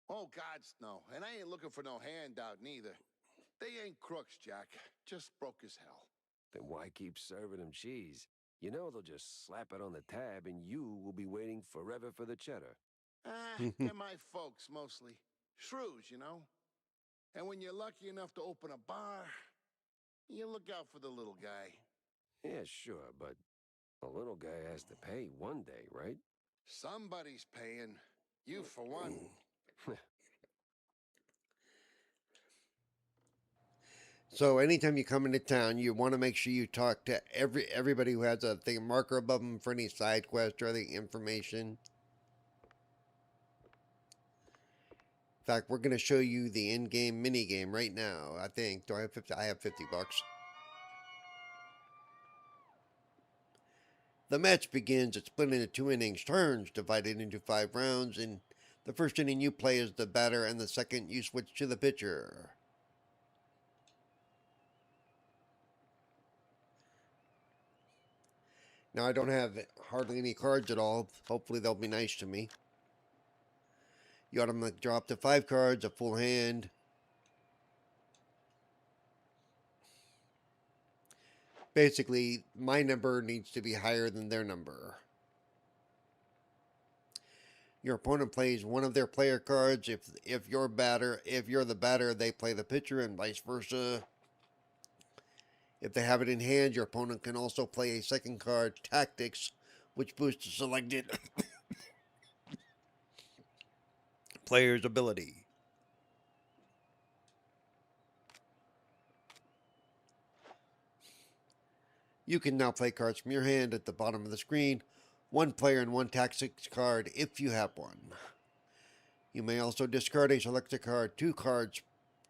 Oh, gods, no. And I ain't looking for no handout neither. They ain't crooks, Jack. Just broke as hell. Then why keep serving them cheese? You know they'll just slap it on the tab and you will be waiting forever for the cheddar. They're my folks, mostly. Shrews, you know? And when you're lucky enough to open a bar, you look out for the little guy. Yeah, sure, but the little guy has to pay one day, right? Somebody's paying. You, for one. So anytime you come into town, you want to make sure you talk to everybody who has a thing marker above them for any side quest or other information. In fact, we're going to show you the in-game mini game right now. I think. Do I have 50? I have $50. The match begins. It's split into 2 innings, turns divided into 5 rounds. In the first inning, you play as the batter, and the second, you switch to the pitcher. Now, I don't have hardly any cards at all. Hopefully, they'll be nice to me. You automatically draw up to 5 cards, a full hand. Basically, my number needs to be higher than their number. Your opponent plays one of their player cards. If you're the batter, they play the pitcher, and vice versa. If they have it in hand, your opponent can also play a second card, Tactics, which boosts the selected player's ability. You can now play cards from your hand at the bottom of the screen. 1 player and 1 Tactics card if you have one. You may also discard a selected card, 2 cards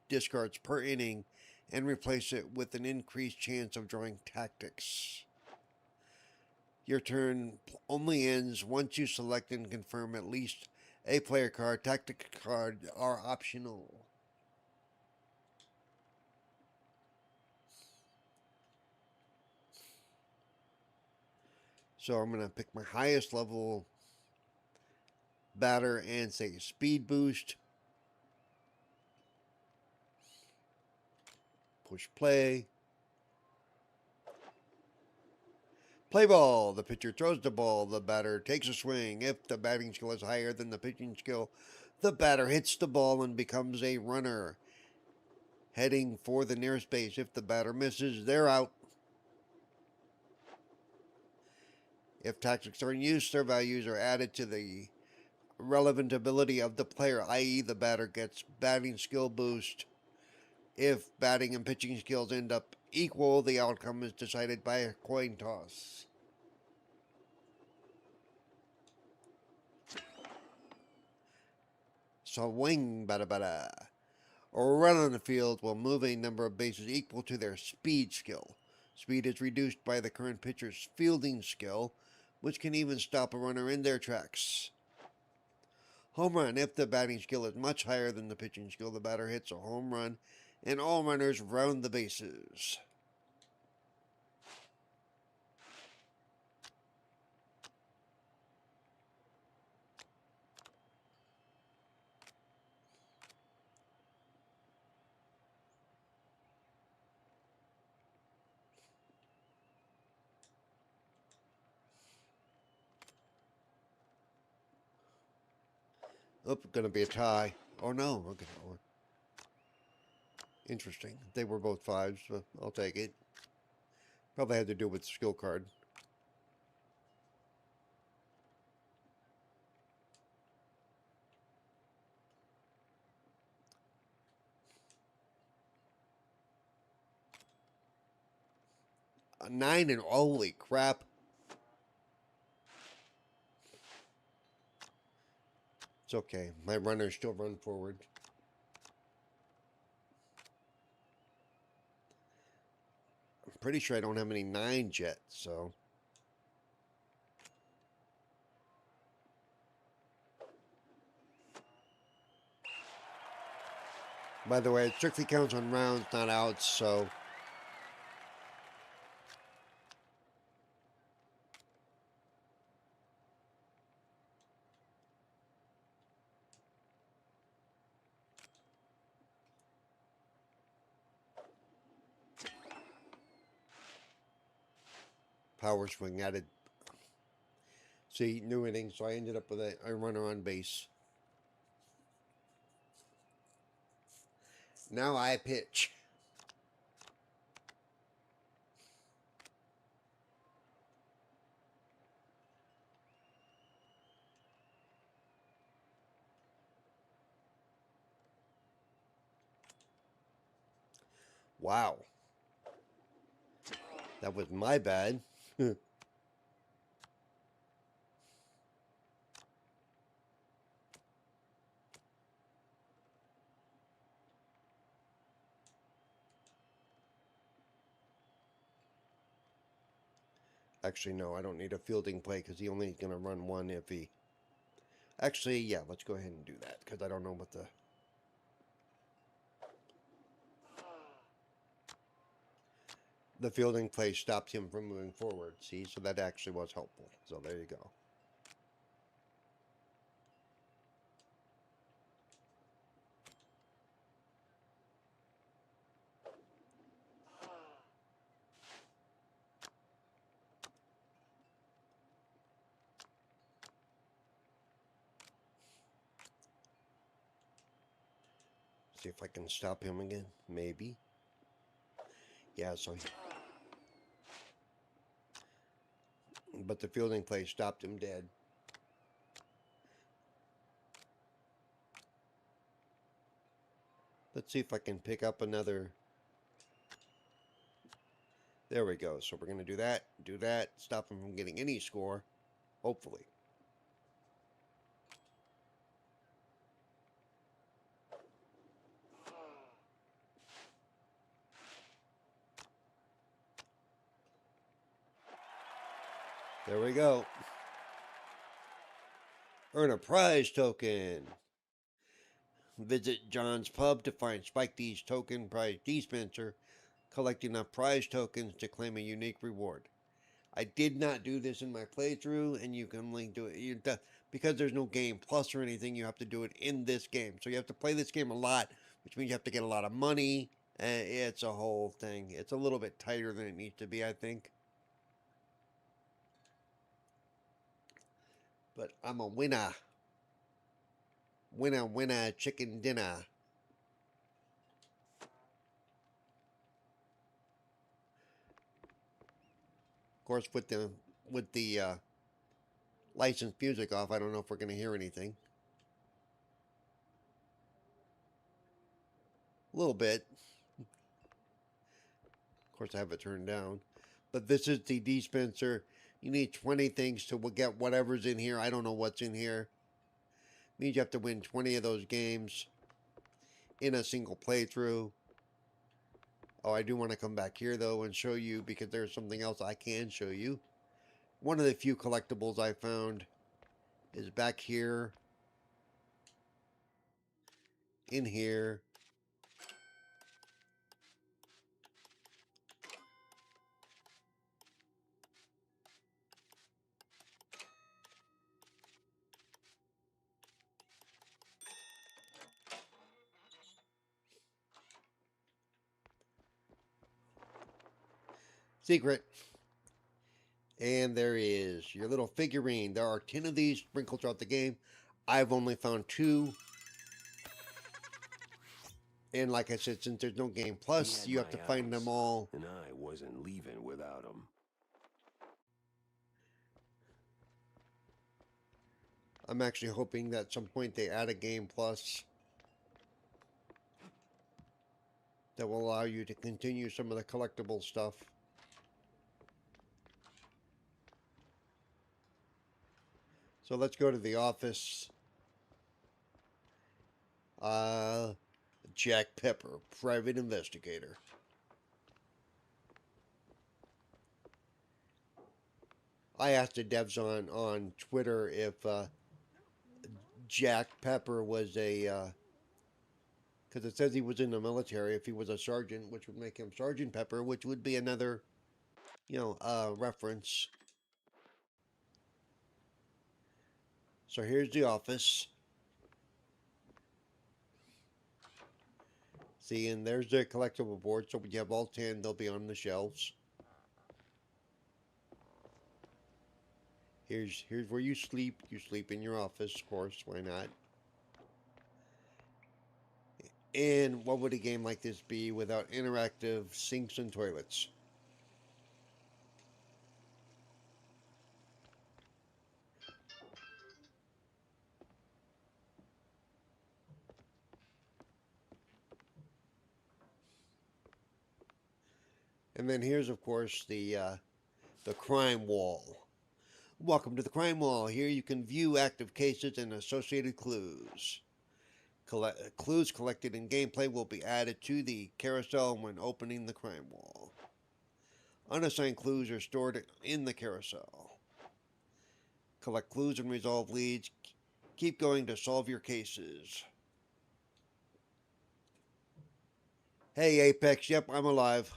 discards per inning, and replace it with an increased chance of drawing Tactics. Your turn only ends once you select and confirm at least a player card. Tactic cards are optional. So I'm going to pick my highest level batter and say speed boost. Push play. Play ball. The pitcher throws the ball. The batter takes a swing. If the batting skill is higher than the pitching skill, the batter hits the ball and becomes a runner, heading for the nearest base. If the batter misses, they're out. If tactics are in use, their values are added to the relevant ability of the player, i.e. the batter gets batting skill boost. If batting and pitching skills end up equal, the outcome is decided by a coin toss. Swing, bada bada. A run on the field will move a number of bases equal to their speed skill. Speed is reduced by the current pitcher's fielding skill, which can even stop a runner in their tracks. Home run. If the batting skill is much higher than the pitching skill, the batter hits a home run, and all runners round the bases. Oh, going to be a tie. Oh no. Okay. Interesting. They were both 5s, so I'll take it. Probably had to do with the skill card. A 9 and holy crap. It's okay. My runners still run forward. I'm pretty sure I don't have any 9s yet, so. By the way, it strictly counts on rounds, not outs, so. Power swing added. See, new inning, so I ended up with a runner on base. Now I pitch. Wow. That was my bad. Actually, no, I don't need a fielding play because he only is going to run one if he. Actually, yeah, let's go ahead and do that because I don't know what the. The fielding play stopped him from moving forward. See, so that actually was helpful. So there you go. See if I can stop him again. Maybe. Yeah, so. But the fielding play stopped him dead. Let's see if I can pick up another. There we go. So we're going to do that, stop him from getting any score, hopefully. There we go. Earn a prize token. Visit John's Pub to find Spike D's token prize dispenser. Collect enough prize tokens to claim a unique reward. I did not do this in my playthrough, and you can only do it because there's no game plus or anything. You have to do it in this game, so you have to play this game a lot, which means you have to get a lot of money. And it's a whole thing. It's a little bit tighter than it needs to be, I think. But I'm a winner. Winner, winner, chicken dinner. Of course, with the licensed music off, I don't know if we're going to hear anything. A little bit. Of course, I have it turned down. But this is the dispenser. You need 20 things to get whatever's in here. I don't know what's in here. Means you have to win 20 of those games in a single playthrough. Oh, I do want to come back here, though, and show you, because there's something else I can show you. One of the few collectibles I found is back here, in here. Secret. And there is your little figurine. There are 10 of these sprinkled throughout the game. I've only found 2. And like I said, since there's no game plus, you have to find them all. And I wasn't leaving without him. I'm actually hoping that at some point they add a game plus that will allow you to continue some of the collectible stuff. So let's go to the office. Uh, Jack Pepper, private investigator. I asked the devs on Twitter if Jack Pepper was a, because it says he was in the military, if he was a sergeant, which would make him Sergeant Pepper, which would be another, reference. So here's the office. See, and there's the collectible board. So when you have all 10, they'll be on the shelves. Here's where you sleep. You sleep in your office, of course. Why not? And what would a game like this be without interactive sinks and toilets? And then here's, of course, the crime wall. Welcome to the crime wall. Here you can view active cases and associated clues. Clues collected in gameplay will be added to the carousel when opening the crime wall. Unassigned clues are stored in the carousel. Collect clues and resolve leads. Keep going to solve your cases. Hey, Apex. Yep, I'm alive.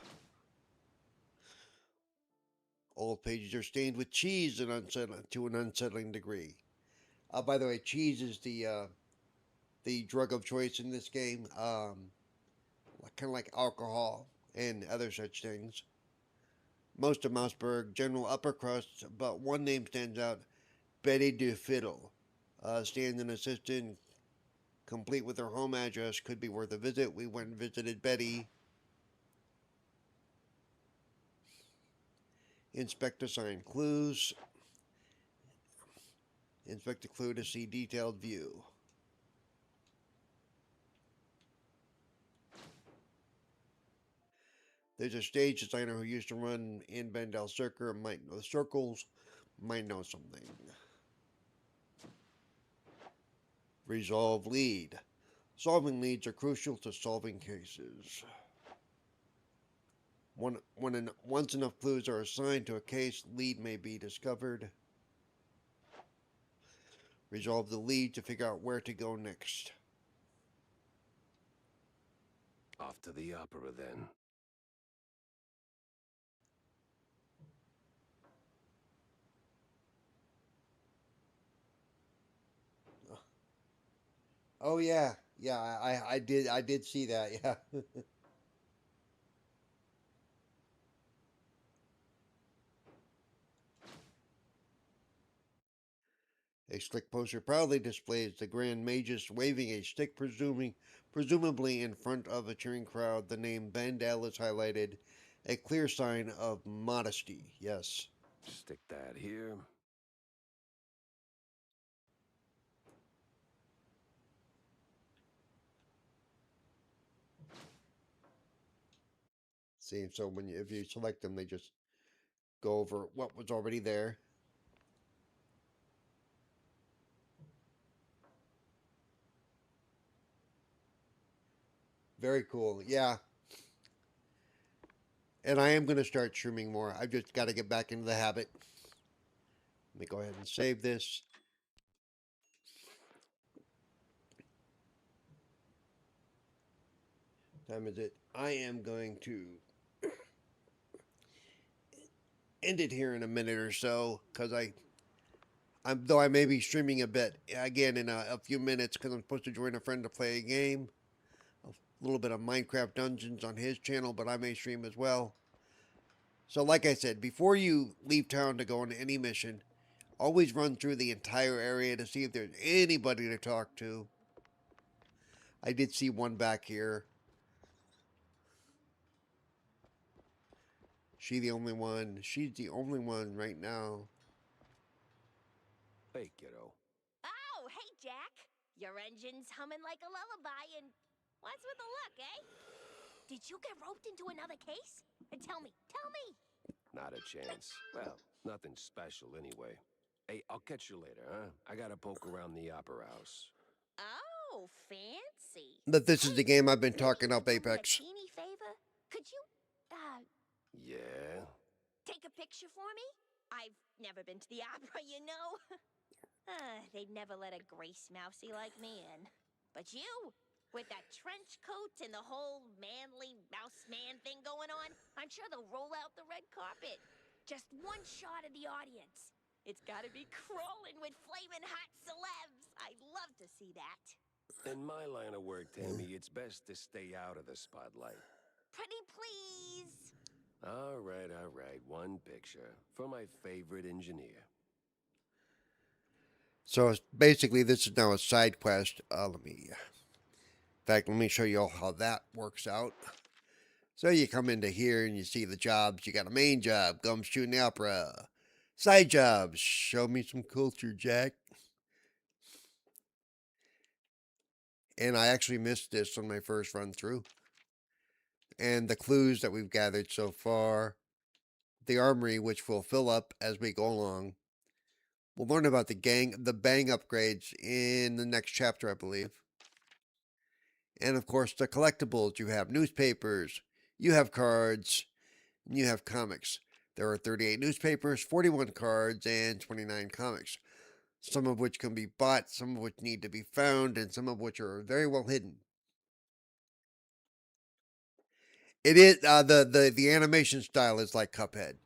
Old pages are stained with cheese to an unsettling degree. By the way, cheese is the drug of choice in this game. Kind of like alcohol and other such things. Most of Mousburg, general upper crust, but one name stands out: Betty DeFiddle. Stands an assistant, complete with her home address, could be worth a visit. We went and visited Betty. Inspect assigned clues. Inspect a clue to see detailed view. There's a stage designer who used to run in Vandal Circle, might know the circles, might know something. Resolve lead. Solving leads are crucial to solving cases. Once enough clues are assigned to a case, lead may be discovered. Resolve the lead to figure out where to go next. Off to the opera then. Oh yeah, yeah. I did see that. Yeah. A slick poster proudly displays the Grand Magus waving a stick, presumably in front of a cheering crowd. The name Vandal is highlighted, a clear sign of modesty. Yes. Stick that here. See, so if you select them, they just go over what was already there. Very cool. Yeah. And I am going to start streaming more. I've just got to get back into the habit. Let me go ahead and save this. Time is it? I am going to end it here in a minute or so because though I may be streaming a bit again in a few minutes because I'm supposed to join a friend to play a game, a little bit of Minecraft Dungeons on his channel, but I may stream as well. So, like I said, before you leave town to go on any mission, always run through the entire area to see if there's anybody to talk to. I did see one back here. She's the only one. She's the only one right now. Hey, kiddo. Oh, hey, Jack. Your engine's humming like a lullaby, and what's with the look, eh? Did you get roped into another case? And tell me. Not a chance. Well, nothing special anyway. Hey, I'll catch you later, huh? I gotta poke around the opera house. Oh, Oh, fancy. But this is the game I've been talking Maybe up, you could do me a Apex. teeny favor? Could you, Yeah? take a picture for me? I've never been to the opera, you know. They'd never let a grace mousey like me in. But you, with that trench coat and the whole manly mouse man thing going on, I'm sure they'll roll out the red carpet. Just one shot of the audience. It's gotta be crawling with flaming hot celebs. I'd love to see that. In my line of work, Tammy, it's best to stay out of the spotlight. Pretty please. All right, all right. One picture for my favorite engineer. So basically, this is now a side quest. In fact, let me show you all how that works out. So you come into here and you see the jobs. You got a main job, gum shooting the opera. Side jobs, show me some culture, Jack. And I actually missed this on my first run through. And the clues that we've gathered so far, the armory, which will fill up as we go along. We'll learn about the bang upgrades in the next chapter, I believe. And of course, the collectibles. You have newspapers, you have cards, and you have comics. There are 38 newspapers, 41 cards, and 29 comics. Some of which can be bought, some of which need to be found, and some of which are very well hidden. It is the animation style is like Cuphead,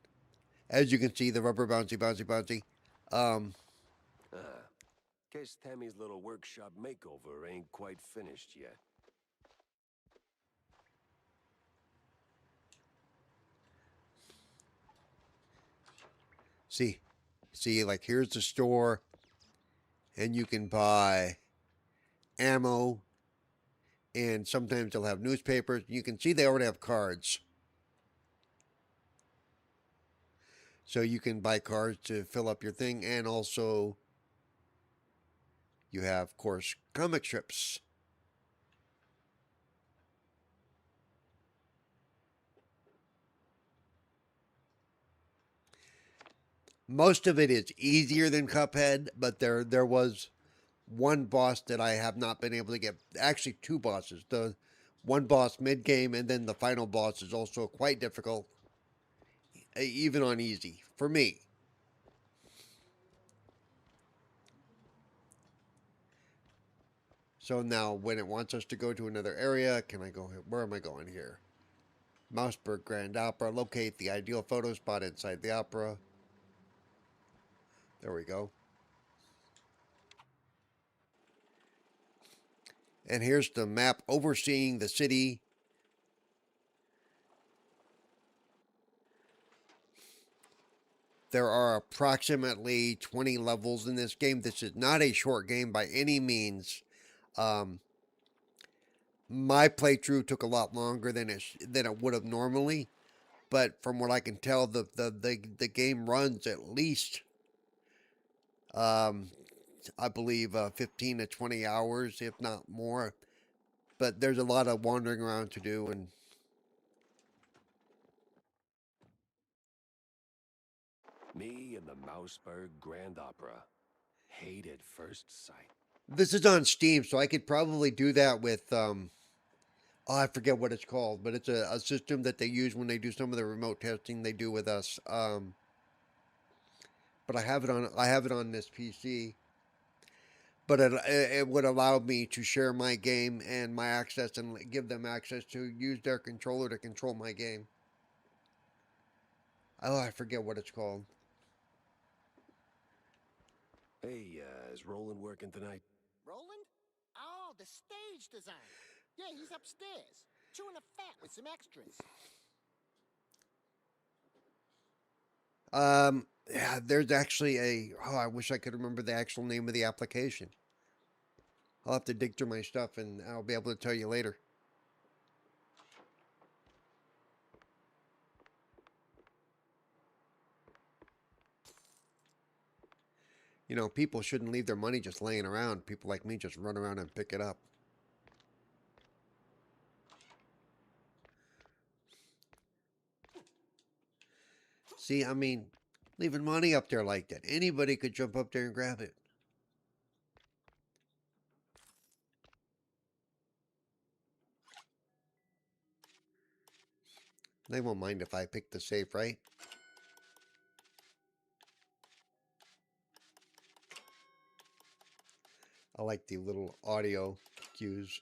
as you can see, the rubber bouncy, bouncy, bouncy. Ah, guess Tammy's little workshop makeover ain't quite finished yet. See, like here's the store, and you can buy ammo, and sometimes they'll have newspapers. You can see they already have cards. So you can buy cards to fill up your thing, and also you have, of course, comic strips. Most of it is easier than Cuphead, but there was one boss that I have not been able to get. Actually, two bosses. The one boss mid game, and then the final boss is also quite difficult, even on easy for me. So now, when it wants us to go to another area, can I go here? Where am I going here? Mouseburg Grand Opera. Locate the ideal photo spot inside the opera. There we go. And here's the map overseeing the city. There are approximately 20 levels in this game. This is not a short game by any means. Um, my playthrough took a lot longer than it would have normally, but from what I can tell, the game runs at least I believe 15 to 20 hours, if not more. But there's a lot of wandering around to do, and Me and the Mouseburg Grand Opera. Hate at first sight. this is on Steam, so I could probably do that with oh, I forget what it's called, but it's a system that they use when they do some of the remote testing they do with us. But I have it on this PC. But it would allow me to share my game and my access and give them access to use their controller to control my game. Oh, I forget what it's called. Hey, is Roland working tonight? Roland? Oh, the stage designer. Yeah, he's upstairs, chewing a fat with some extras. Yeah, there's actually I wish I could remember the actual name of the application. I'll have to dig through my stuff and I'll be able to tell you later. You know, people shouldn't leave their money just laying around. People like me just run around and pick it up. See, I mean, leaving money up there like that. Anybody could jump up there and grab it. They won't mind if I pick the safe, right? I like the little audio cues.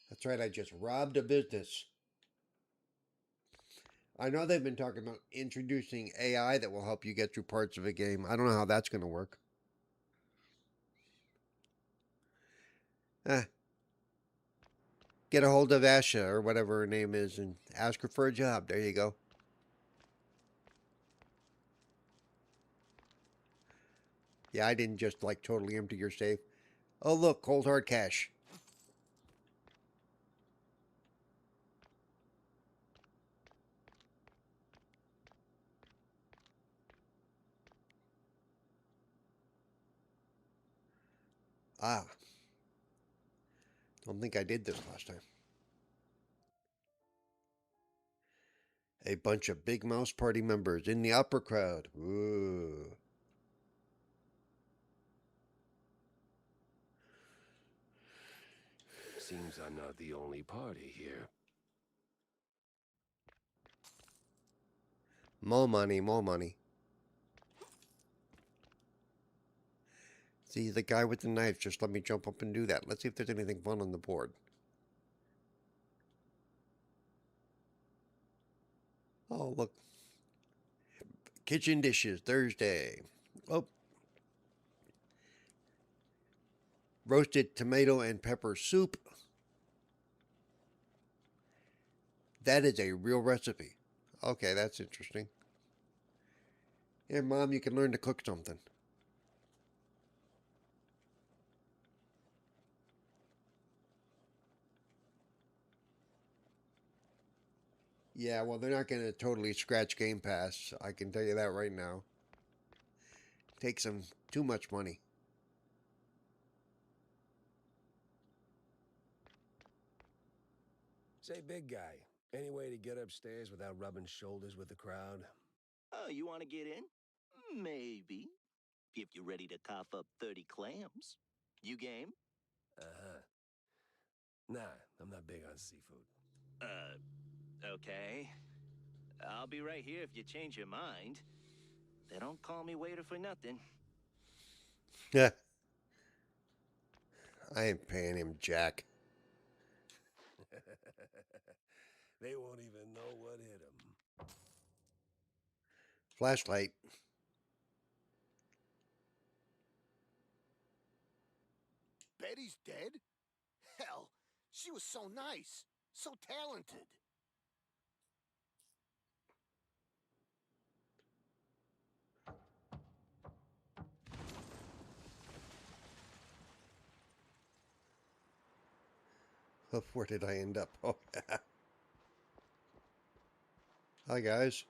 That's right, I just robbed a business. I know they've been talking about introducing AI that will help you get through parts of a game. I don't know how that's going to work. Eh, get a hold of Asha or whatever her name is and ask her for a job. There you go. Yeah, I didn't just like totally empty your safe. Oh, look, cold hard cash. Ah, don't think I did this last time. A bunch of Big Mouse Party members in the upper crowd. Ooh. Seems I'm not the only party here. More money, more money. See, the guy with the knife just let me jump up and do that. Let's see if there's anything fun on the board. Oh, look. Kitchen dishes, Thursday. Oh, roasted tomato and pepper soup. That is a real recipe. Okay, that's interesting. Here, Mom, you can learn to cook something. Yeah, well, they're not going to totally scratch Game Pass. I can tell you that right now. Takes them too much money. Say, big guy, any way to get upstairs without rubbing shoulders with the crowd? Oh, you want to get in? Maybe. If you're ready to cough up 30 clams. You game? Uh-huh. Nah, I'm not big on seafood. Okay. I'll be right here if you change your mind. They don't call me waiter for nothing. Yeah. I ain't paying him jack. They won't even know what hit them. Flashlight. Betty's dead? Hell, she was so nice, so talented. Where did I end up? Oh, yeah. Hi, guys.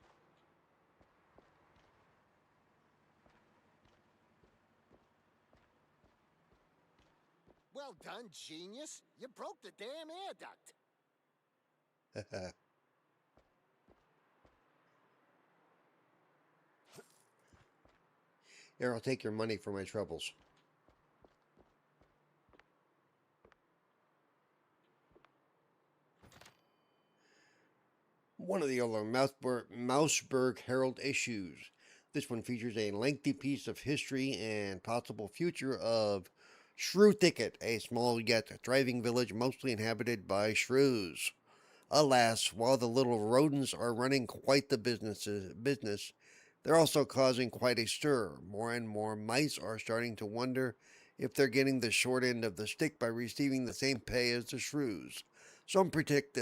Well done, genius. You broke the damn air duct. Here, I'll take your money for my troubles. One of the other Mouseburg Herald issues. This one features a lengthy piece of history and possible future of Shrew Thicket, a small yet thriving village mostly inhabited by shrews. Alas, while the little rodents are running quite the business, they're also causing quite a stir. More and more mice are starting to wonder if they're getting the short end of the stick by receiving the same pay as the shrews. Some predict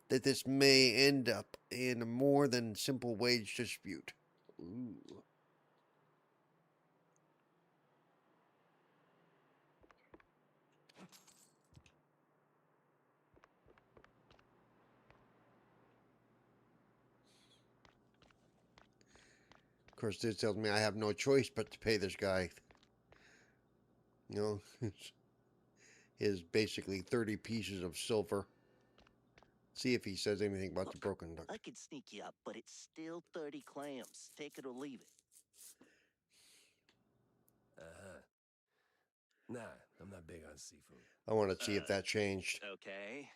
that this may end up in a more than simple wage dispute. Ooh. Of course, this tells me I have no choice but to pay this guy. You know, his basically 30 pieces of silver. See if he says anything about the broken duck. I could sneak you up, but it's still 30 clams. Take it or leave it. Uh-huh. Nah, I'm not big on seafood. I want to see if that changed. Okay.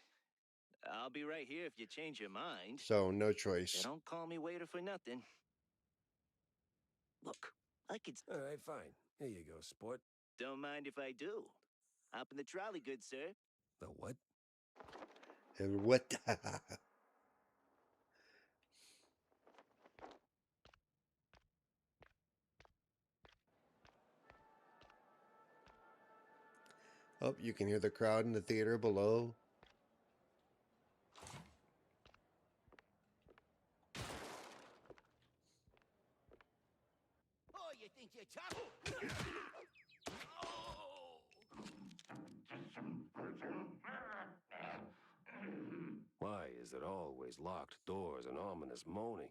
I'll be right here if you change your mind. So, no They choice. don't call me waiter for nothing. Look, I could. All right, fine. Here you go, sport. Don't mind if I do. Hop in the trolley, good sir. The what? And what? Oh, you can hear the crowd in the theater below. Oh, you think you're tough? Why is it always locked doors and ominous moaning?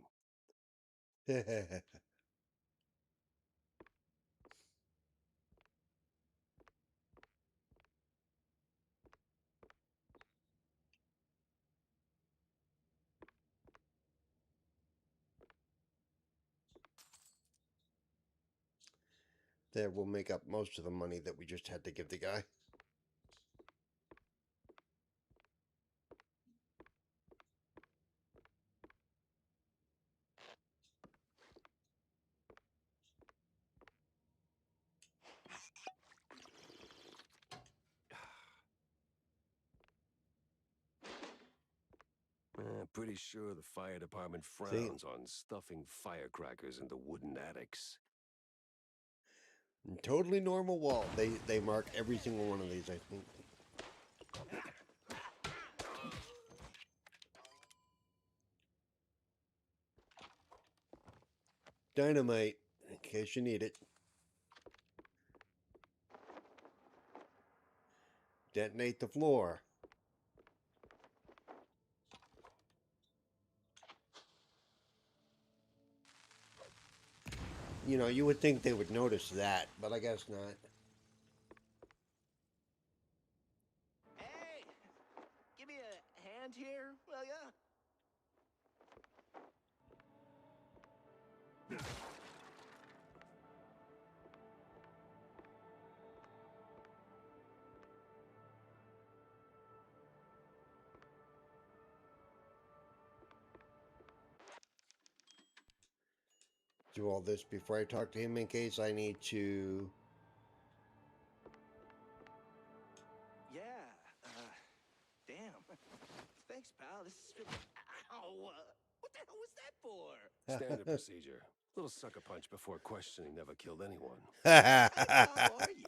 That will make up most of the money that we just had to give the guy. Pretty sure the fire department frowns on stuffing firecrackers into wooden attics. Totally normal wall. They mark every single one of these, I think. Dynamite, in case you need it. Detonate the floor. You know, you would think they would notice that, but I guess not. Hey, give me a hand here, will ya? Do all this before I talk to him in case I need to. Yeah. Damn. Thanks, pal. This is really. Ow! What the hell was that for? Standard procedure. Little sucker punch before questioning never killed anyone. What kind of cop are you?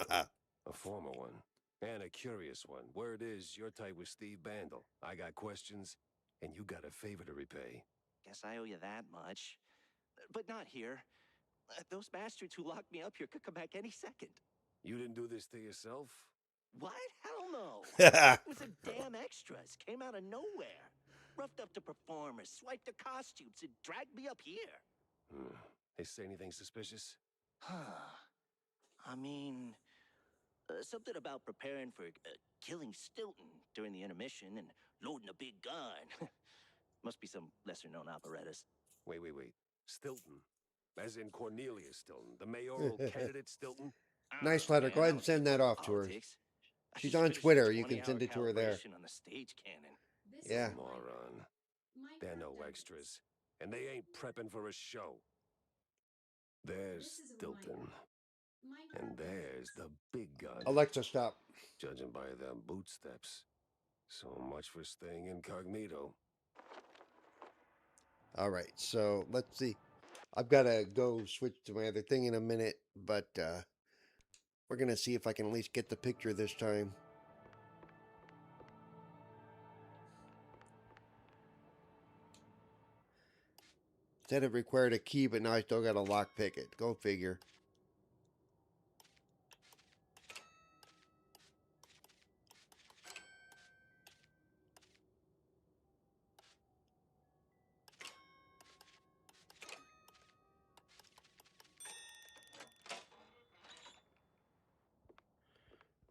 A former one. And a curious one. Word is, you're tight with Steve Bandel. I got questions, and you got a favor to repay. Guess I owe you that much. But not here. Those bastards who locked me up here could come back any second. You didn't do this to yourself? What? Hell no. It was a damn extras. Came out of nowhere. Roughed up the performers, swiped the costumes, and dragged me up here. They say anything suspicious? I mean, something about preparing for killing Stilton during the intermission and loading a big gun. Must be some lesser-known operettas. Wait. Stilton. As in Cornelius Stilton, the mayoral candidate Stilton? Nice Oh, letter. man, Go ahead I and don't send keep that up with off to her. politics. I She's just on finished a Twitter. You can 20-hour send it to her there. calibration on the stage cannon. Yeah. Moron. They're no extras. And they ain't prepping for a show. There's Stilton. And there's the big gun. Alexa, stop. Judging by them boot steps. So much for staying incognito. All right, so let's see. I've got to go switch to my other thing in a minute, but we're going to see if I can at least get the picture this time. Said it required a key, but now I still got to lockpick it. Go figure.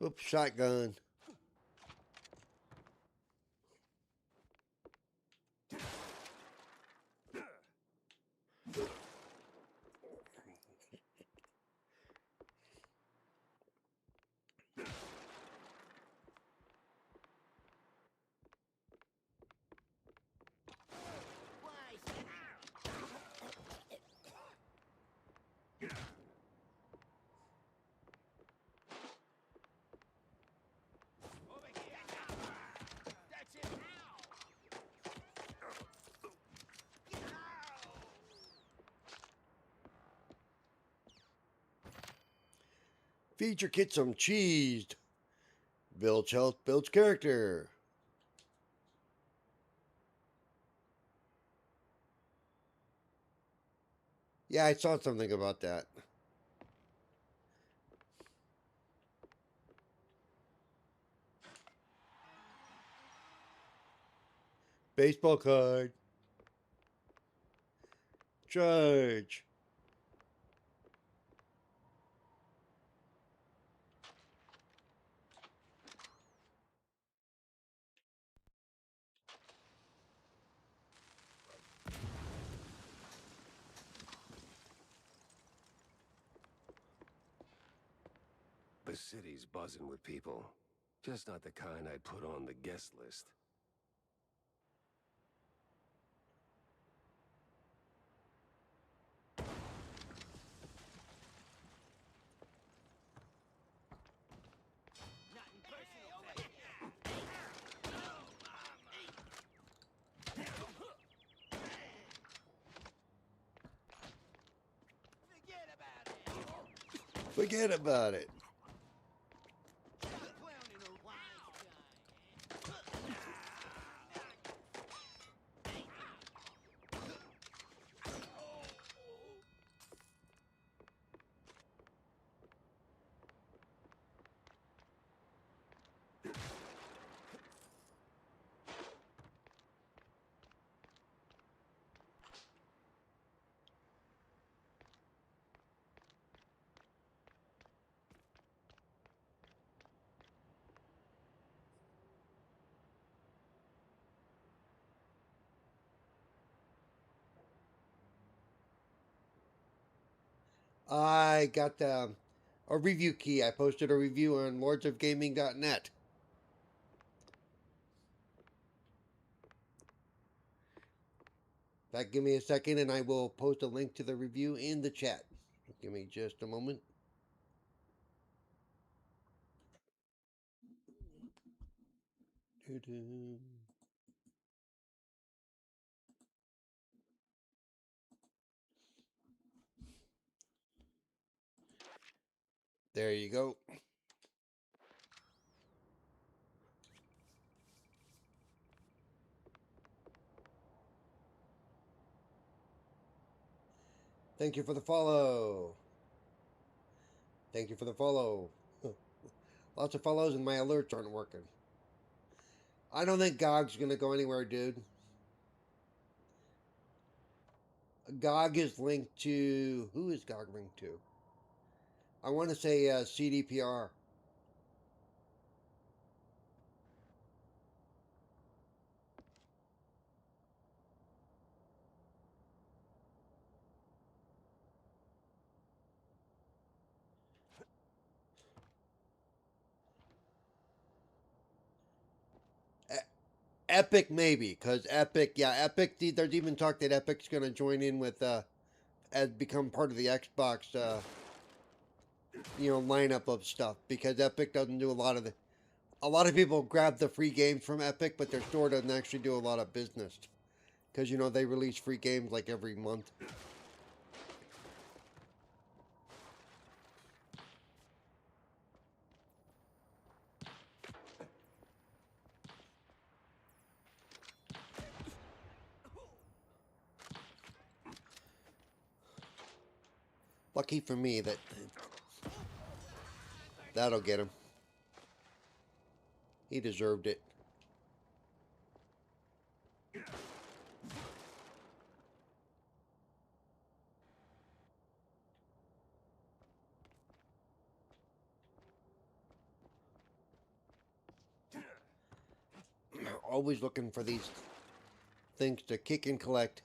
Oops, shotgun. Feed your kid some cheese. Builds health, builds character. Yeah, I saw something about that. Baseball card. Charge. The city's buzzing with people. Just not the kind I'd put on the guest list. Forget about it. I got a review key. I posted a review on lordsofgaming.net. That give me a second and I will post a link to the review in the chat. Give me just a moment. Doo-doo. There you go. Thank you for the follow. Thank you for the follow. Lots of follows and my alerts aren't working. I don't think GOG's going to go anywhere, dude. GOG is linked to... Who is GOG linked to? I want to say CDPR. Epic maybe, because Epic, yeah, Epic, there's even talk that Epic's going to join in with, as become part of the Xbox, lineup of stuff, because Epic doesn't do a lot of people grab the free games from Epic, but their store doesn't actually do a lot of business, because, they release free games like every month. Lucky for me that'll get him. He deserved it. Always looking for these things to kick and collect.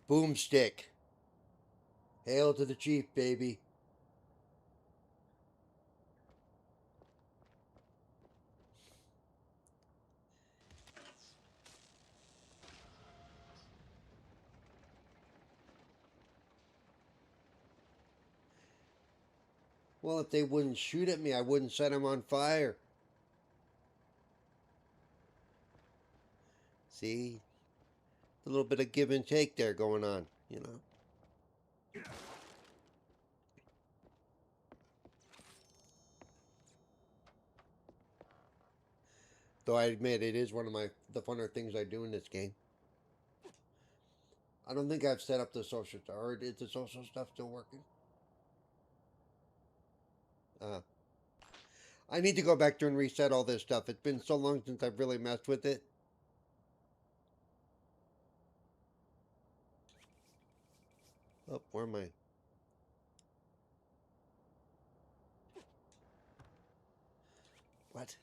Boomstick. Hail to the chief, baby. Well, if they wouldn't shoot at me, I wouldn't set them on fire. See? A little bit of give and take there going on, Though I admit it is one of the funner things I do in this game. I don't think I've set up the social stuff. Or is the social stuff still working? I need to go back through and reset all this stuff. It's been so long since I've really messed with it. Oh, where am I? What?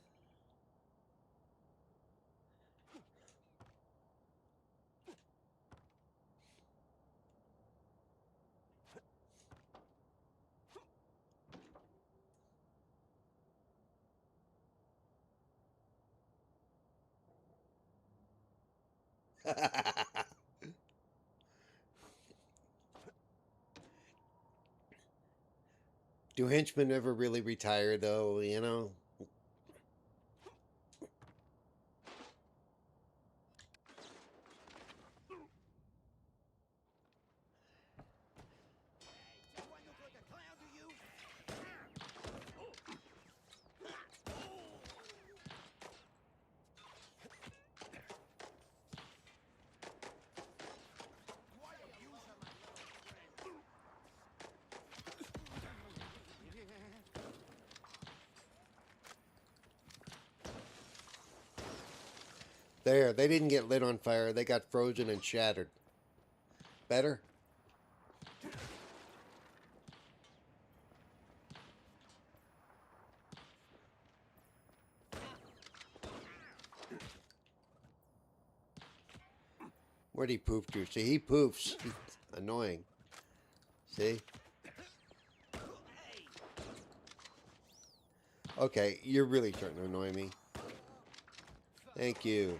Do henchmen ever really retire, though? You know? There, they didn't get lit on fire. They got frozen and shattered. Better? Where'd he poof to? See, he poofs. He's annoying. See? Okay, you're really starting to annoy me. Thank you.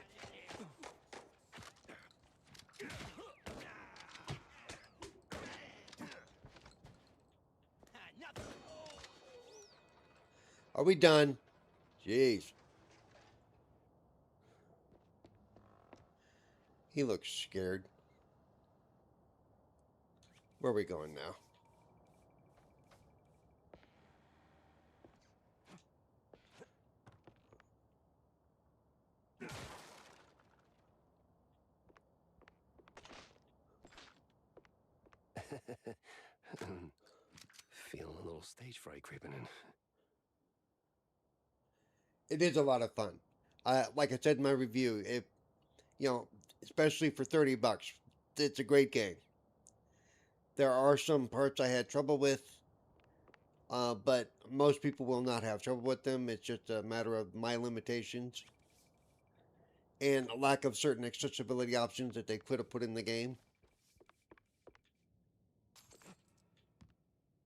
Are we done? Jeez. He looks scared. Where are we going now? Feeling a little stage fright creeping in. It is a lot of fun. Like I said in my review, if you know, especially for $30, it's a great game. There are some parts I had trouble with, but most people will not have trouble with them. It's just a matter of my limitations and a lack of certain accessibility options that they could have put in the game.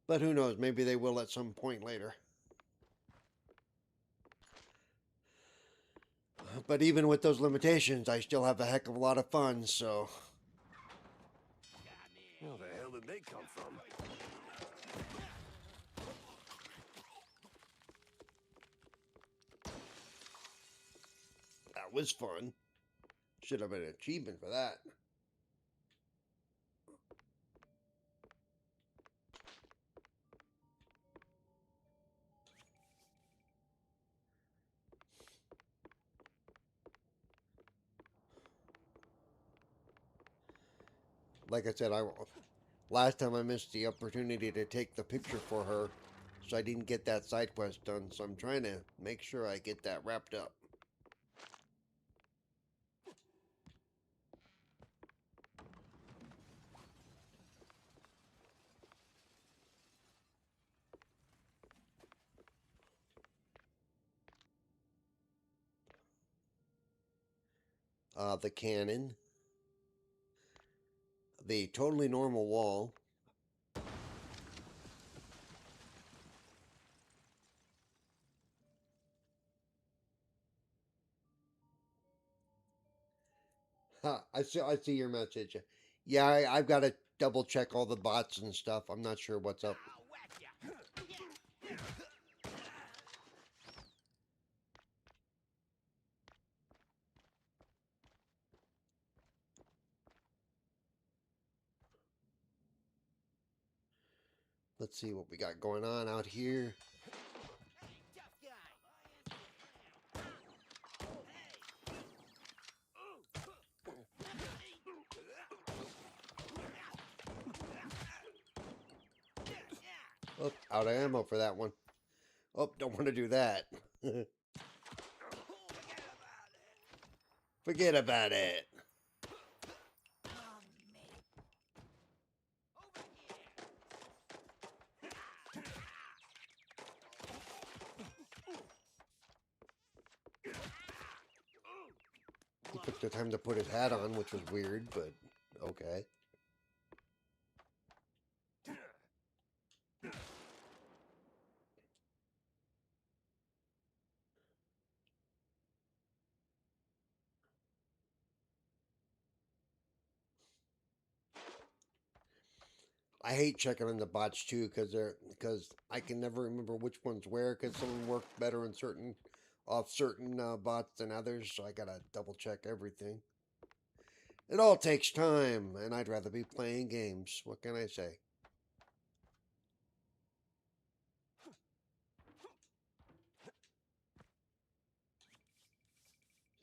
But who knows? Maybe they will at some point later. But even with those limitations, I still have a heck of a lot of fun, so... Where the hell did they come from? That was fun. Should have been an achievement for that. Like I said, last time I missed the opportunity to take the picture for her, so I didn't get that side quest done. So I'm trying to make sure I get that wrapped up. The cannon, the totally normal wall. I see your message. Yeah, I've got to double check all the bots and stuff. I'm not sure what's up. Let's see what we got going on out here. Oh, out of ammo for that one. Oh, don't want to do that. Forget about it. He took the time to put his hat on, which was weird, but okay. I hate checking on the bots too, because I can never remember which one's where, because some of them work better in certain bots than others, so I gotta double check everything. It all takes time, and I'd rather be playing games. What can I say?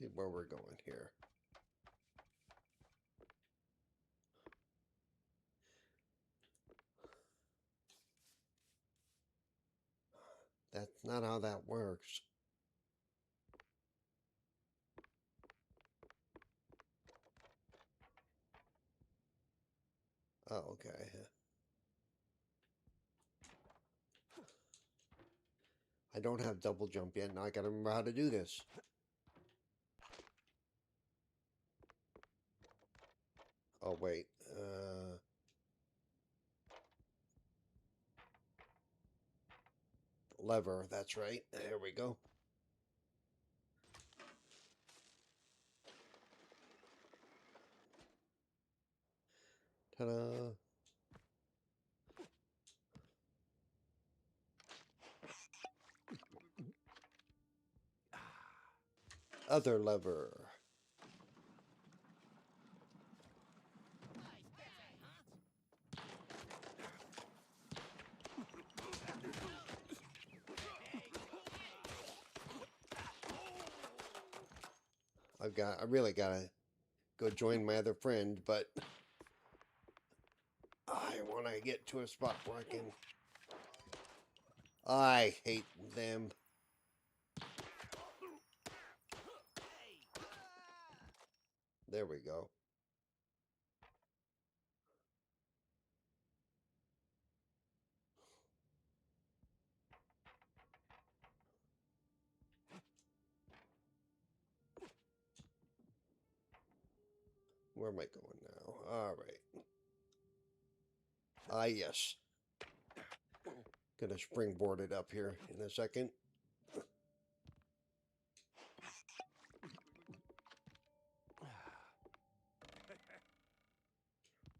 See where we're going here. That's not how that works. Oh, okay. I don't have double jump yet. Now I gotta remember how to do this. Oh, wait. Lever. That's right. There we go. Ta-da. Other lever. I really gotta go join my other friend, but I want to get to a spot where I can. I hate them. There we go. Where am I going now? All right. Ah, yes. Gonna springboard it up here in a second.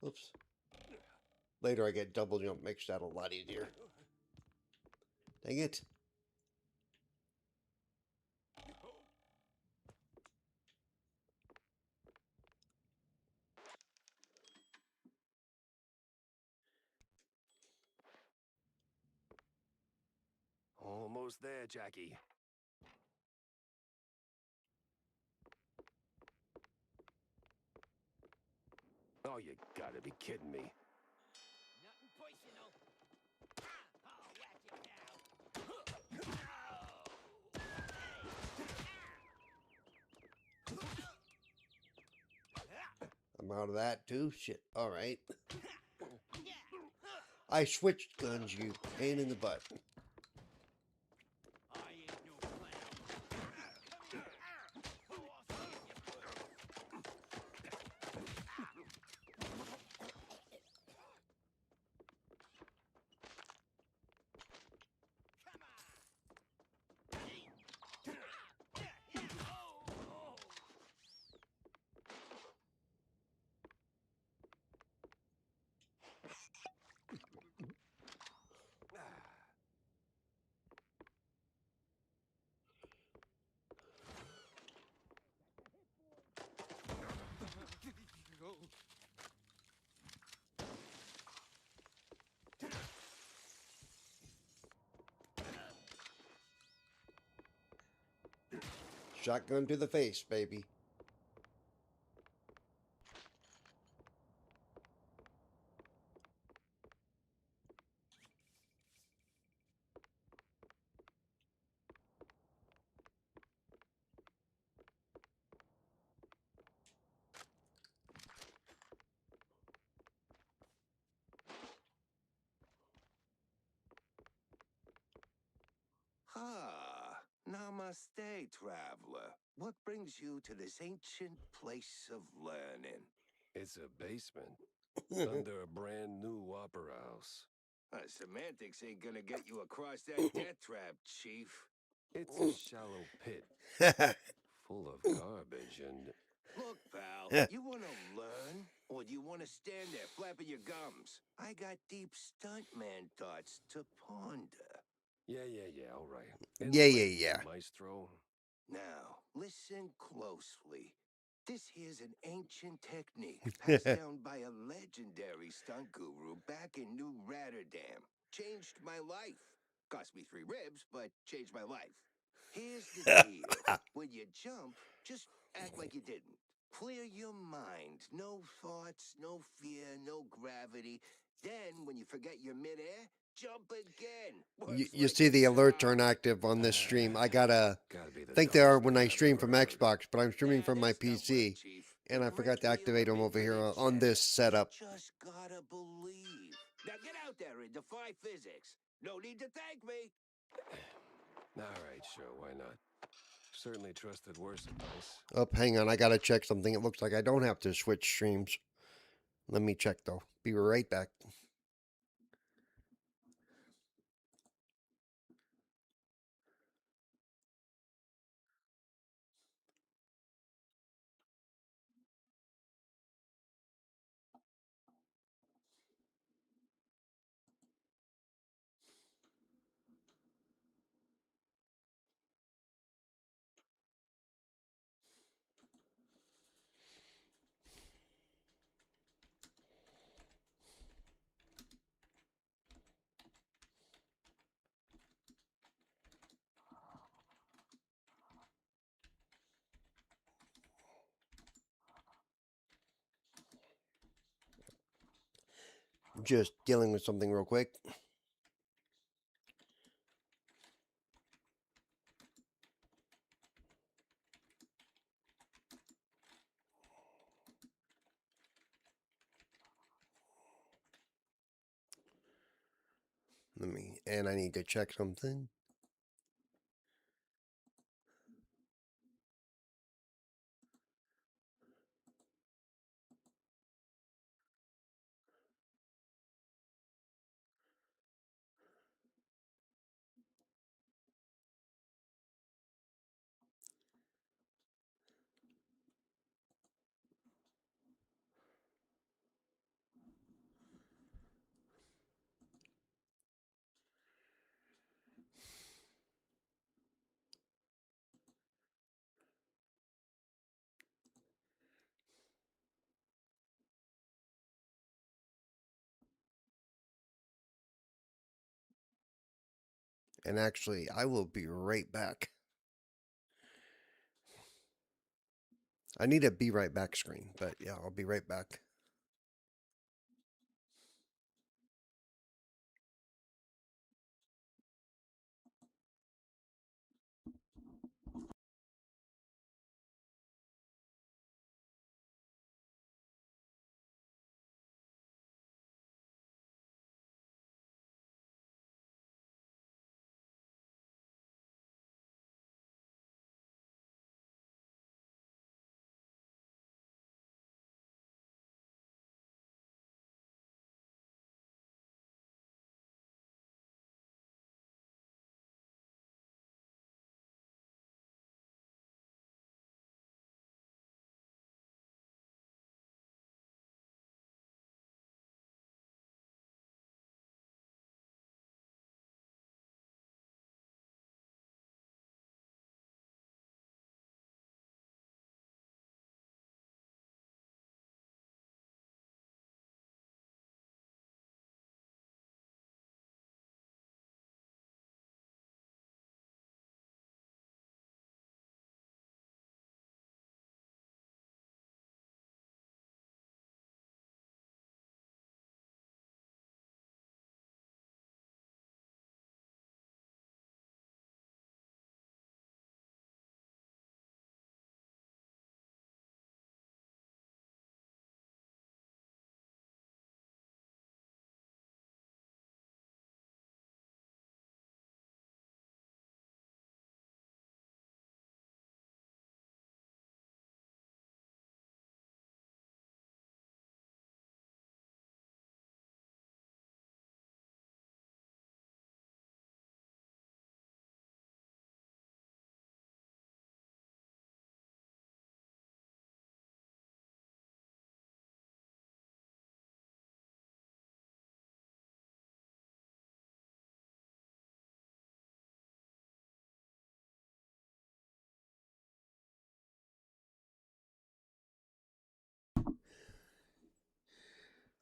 Oops. Later I get double jump, makes that a lot easier. Dang it. Almost there, Jackie. Oh, you gotta be kidding me. Nothing personal. I'll whack it I'm out of that too. Shit. All right. I switched guns, you pain in the butt. I ain't no clown. Shotgun to the face, baby. Namaste, traveler. What brings you to this ancient place of learning? It's a basement under a brand new opera house. Semantics ain't gonna get you across that death trap, Chief. It's a shallow pit full of garbage and... Look, pal, you want to learn? Or do you want to stand there flapping your gums? I got deep stuntman thoughts to ponder. Yeah, all right. Yeah. Maestro. Now, listen closely. This here's an ancient technique passed down by a legendary stunt guru back in New Rotterdam. Changed my life. Cost me 3 ribs, but changed my life. Here's the deal. When you jump, just act like you didn't. Clear your mind. No thoughts, no fear, no gravity. Then, when you forget you're midair, jump again. You Like see a the alerts charm. aren't active on this stream. I gotta Gotta be the think they are dumbest when thing I I've stream ever from heard. Xbox, but I'm streaming from my This don't work, PC, Chief. and It I forgot to breaks me activate up them over into here the on this chest. setup. You just gotta believe. Now get out there and defy physics. No need to thank me. All right, sure, why not? Certainly trusted worse advice. Oh, hang on, I gotta check something. It looks like I don't have to switch streams. Let me check though. Be right back. Just dealing with something real quick. And I need to check something. And actually, I will be right back. I need a be right back screen, but yeah, I'll be right back.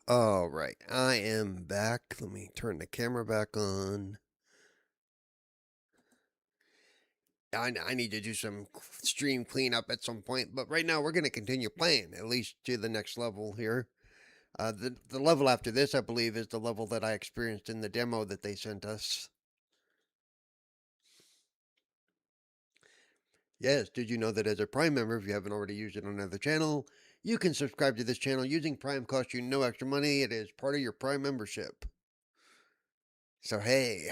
All right, I am back. Let me turn the camera back on. I need to do some stream cleanup at some point, but right now we're going to continue playing, at least to the next level here. The level after this, I believe, is the level that I experienced in the demo that they sent us. Yes, did you know that as a Prime member, if you haven't already used it on another channel, you can subscribe to this channel using Prime. Costs you no extra money. It is part of your Prime membership. So hey,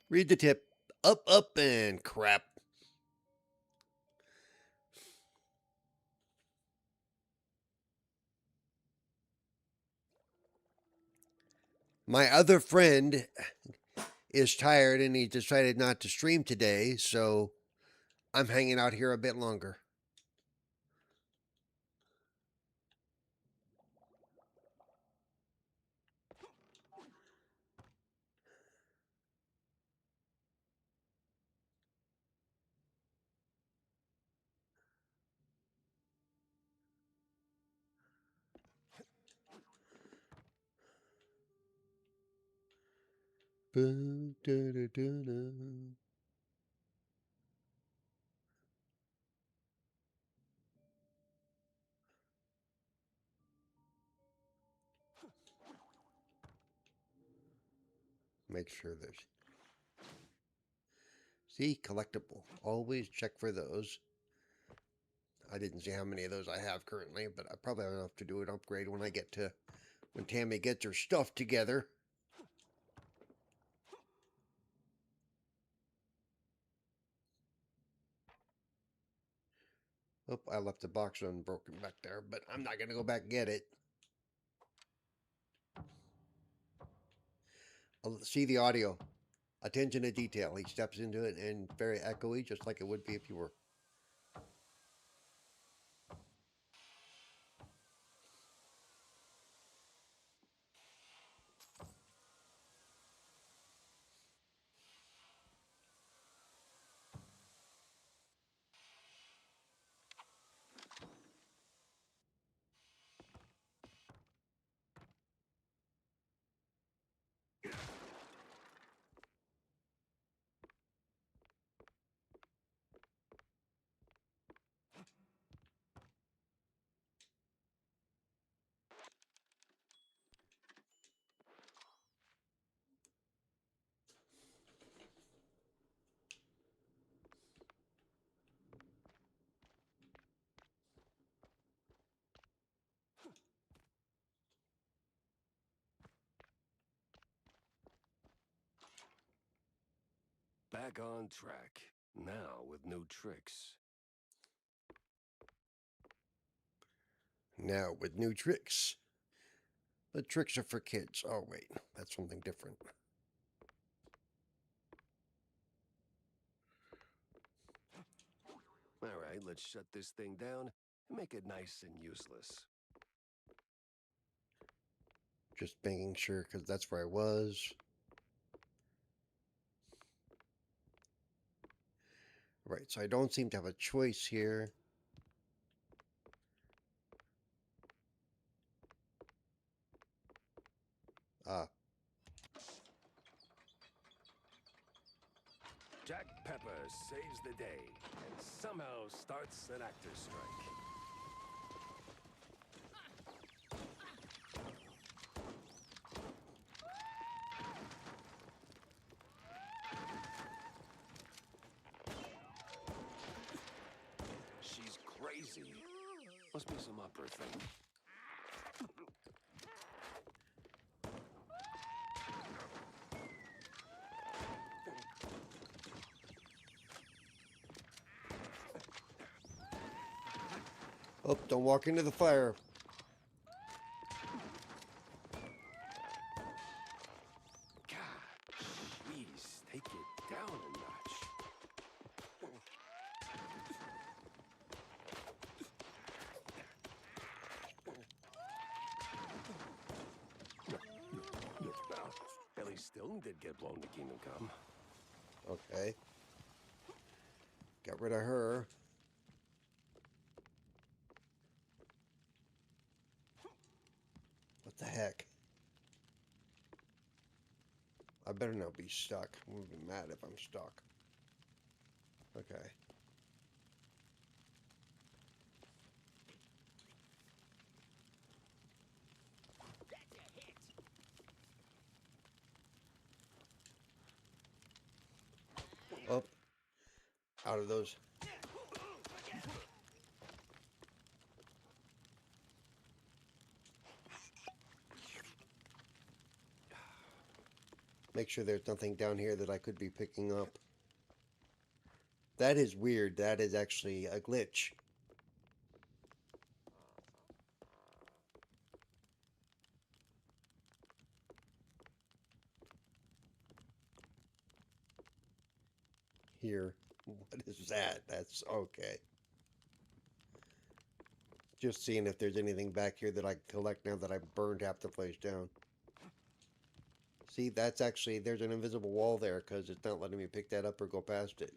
read the tip. Up, up, and crap. My other friend is tired and he decided not to stream today, so I'm hanging out here a bit longer. Make sure there's... See, collectible. Always check for those. I didn't see how many of those I have currently, but I probably have enough to do an upgrade when I get to... when Tammy gets her stuff together. Oh, I left the box unbroken back there, but I'm not going to go back and get it. See the audio. Attention to detail. He steps into it and very echoey, just like it would be if you were. Back on track. Now with new tricks. Now with new tricks. The tricks are for kids. Oh, wait. That's something different. All right, let's shut this thing down and make it nice and useless. Just making sure, because that's where I was. Right, so I don't seem to have a choice here. Ah, Jack Pepper saves the day and somehow starts an actor's strike. She's crazy. Must be some upper thing. oh, don't walk into the fire. God, jeez, take it down a notch. Stilton did get blown to Kingdom Come. Okay. Got rid of her. What the heck? I better not be stuck. I'm gonna be mad if I'm stuck. Okay. That's a hit. Up. Out of those. Make sure there's nothing down here that I could be picking up. That is weird. That is actually a glitch. Here. What is that? That's okay. Just seeing if there's anything back here that I can collect now that I burned half the place down. See, that's actually, there's an invisible wall there because it's not letting me pick that up or go past it.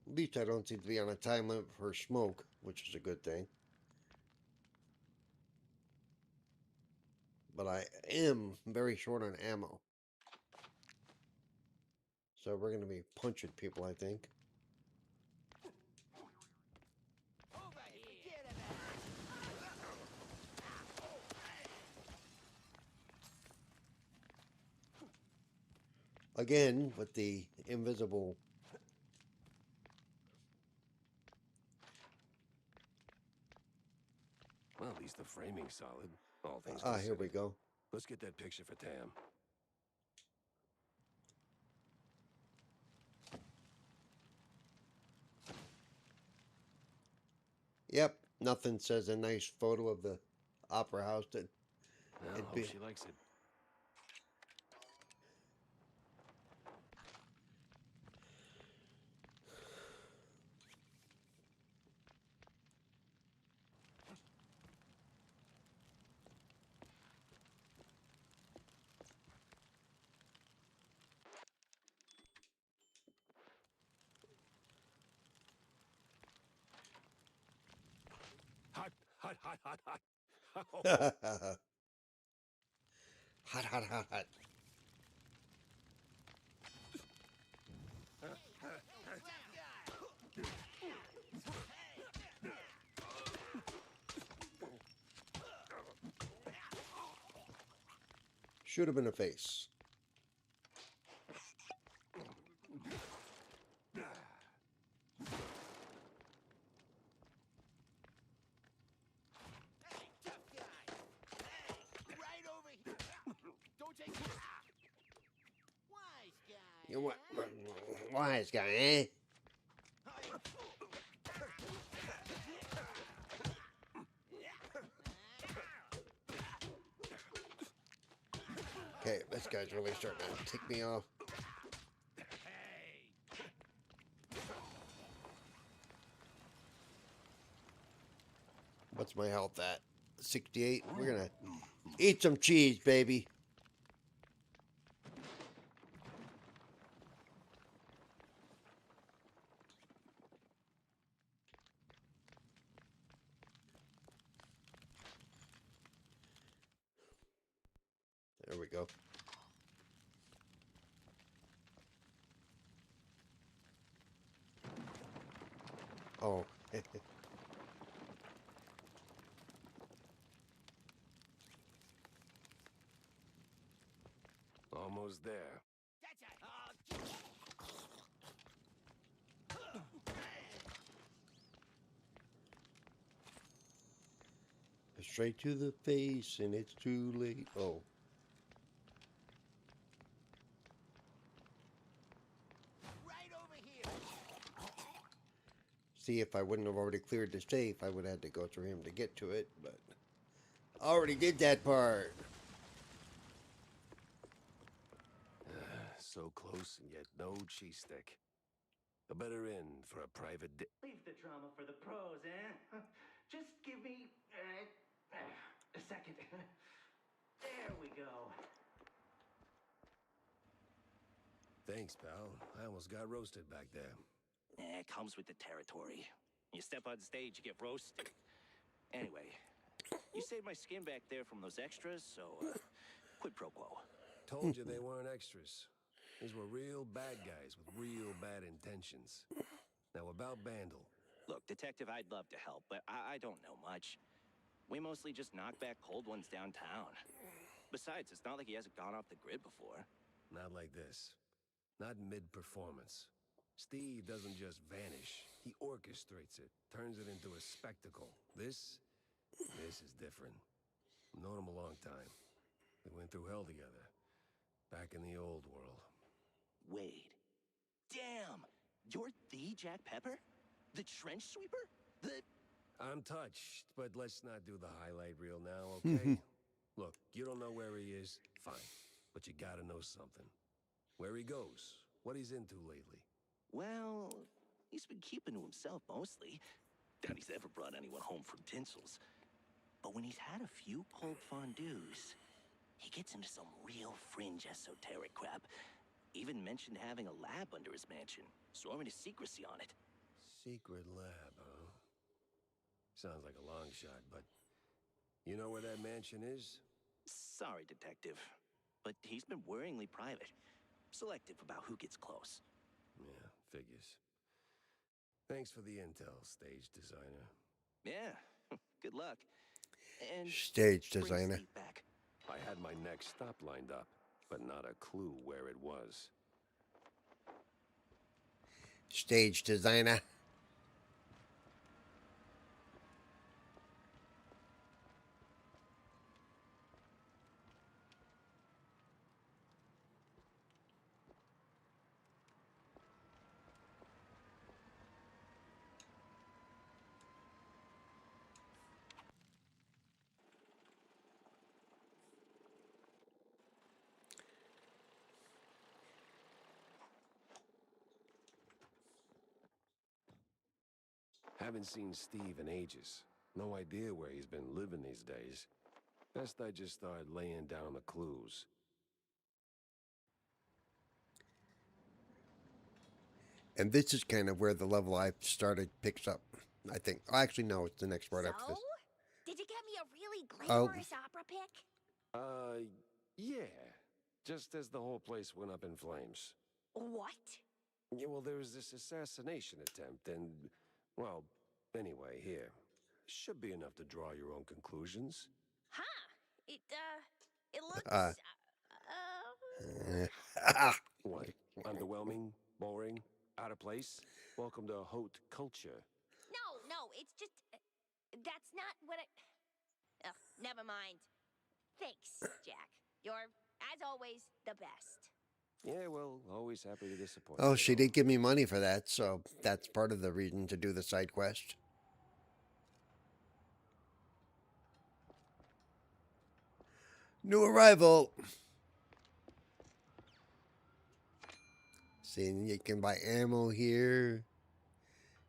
At least I don't seem to be on a time limit for smoke, which is a good thing. But I am very short on ammo. So we're going to be punching people, I think. Over here. Forget about Again, with the invisible... Well, at least the framing's solid. All things Ah, here we considered. go. Let's get that picture for Tam. Yep, nothing says a nice photo of the opera house that Well, it'd hope be... she likes it. Hot, hot, hot, hot, hot. Hot, hot, hot, hot. Should have been a face. tough guy. Hey, right over here. Don't take it. Wise guy. You what? huh? Wise guy, eh? Okay, this guy's really starting to tick me off. What's my health at? 68. We're gonna eat some cheese, baby. There we go. Oh. Almost there. That's a. Straight to the face, and it's too late. Oh, Right over here. see, if I wouldn't have already cleared the safe, I would have had to go through him to get to it, but I already did that part. So close and yet no cheese stick. A better end for a private Leave the drama for the pros, eh? Just give me a second. There we go. Thanks, pal. I almost got roasted back there. It comes with the territory. You step on stage, you get roasted. Anyway, you saved my skin back there from those extras, so quid pro quo. Told you they weren't extras. These were real bad guys with real bad intentions. Now about Bandle. Look, Detective, I'd love to help, but I don't know much. We mostly just knock back cold ones downtown. Besides, it's not like he hasn't gone off the grid before. Not like this. Not mid-performance. Steve doesn't just vanish. He orchestrates it, turns it into a spectacle. This is different. I've known him a long time. We went through hell together. Back in the old world. Wade. Damn! You're the Jack Pepper? The trench sweeper? The... I'm touched, but let's not do the highlight reel now, okay? Look, you don't know where he is? Fine. But you gotta know something. Where he goes, what he's into lately. Well, he's been keeping to himself mostly. Doubt he's ever brought anyone home from Tinsel's. But when he's had a few cold fondues, he gets into some real fringe esoteric crap. Even mentioned having a lab under his mansion, sworn to secrecy on it. Secret lab, huh? Sounds like a long shot, but you know where that mansion is? Sorry, Detective, but he's been worryingly private. Selective about who gets close. Yeah, figures. Thanks for the intel, stage designer. Yeah, good luck. And Stage bring designer. Steve back. I had my next stop lined up, but not a clue where it was. Stage designer. Haven't seen Steve in ages. No idea where he's been living these days. Best I just start laying down the clues. And this is kind of where the level I've started picks up, I think. Oh, actually, no, it's the next part after So? this. Did you get me a really Oh. glamorous opera pick? Yeah. Just as the whole place went up in flames. What? Yeah, well, there was this assassination attempt, and, well, anyway, here. Should be enough to draw your own conclusions. Huh? It looks, Uh. What? Underwhelming? Boring? Out of place? Welcome to haute culture. No, it's just, that's not what I... Ugh, never mind. Thanks, Jack. You're, as always, the best. Yeah, well, always happy to disappoint. Oh, you she know. did give me money for that, so that's part of the reason to do the side quest. New arrival. See, you can buy ammo here.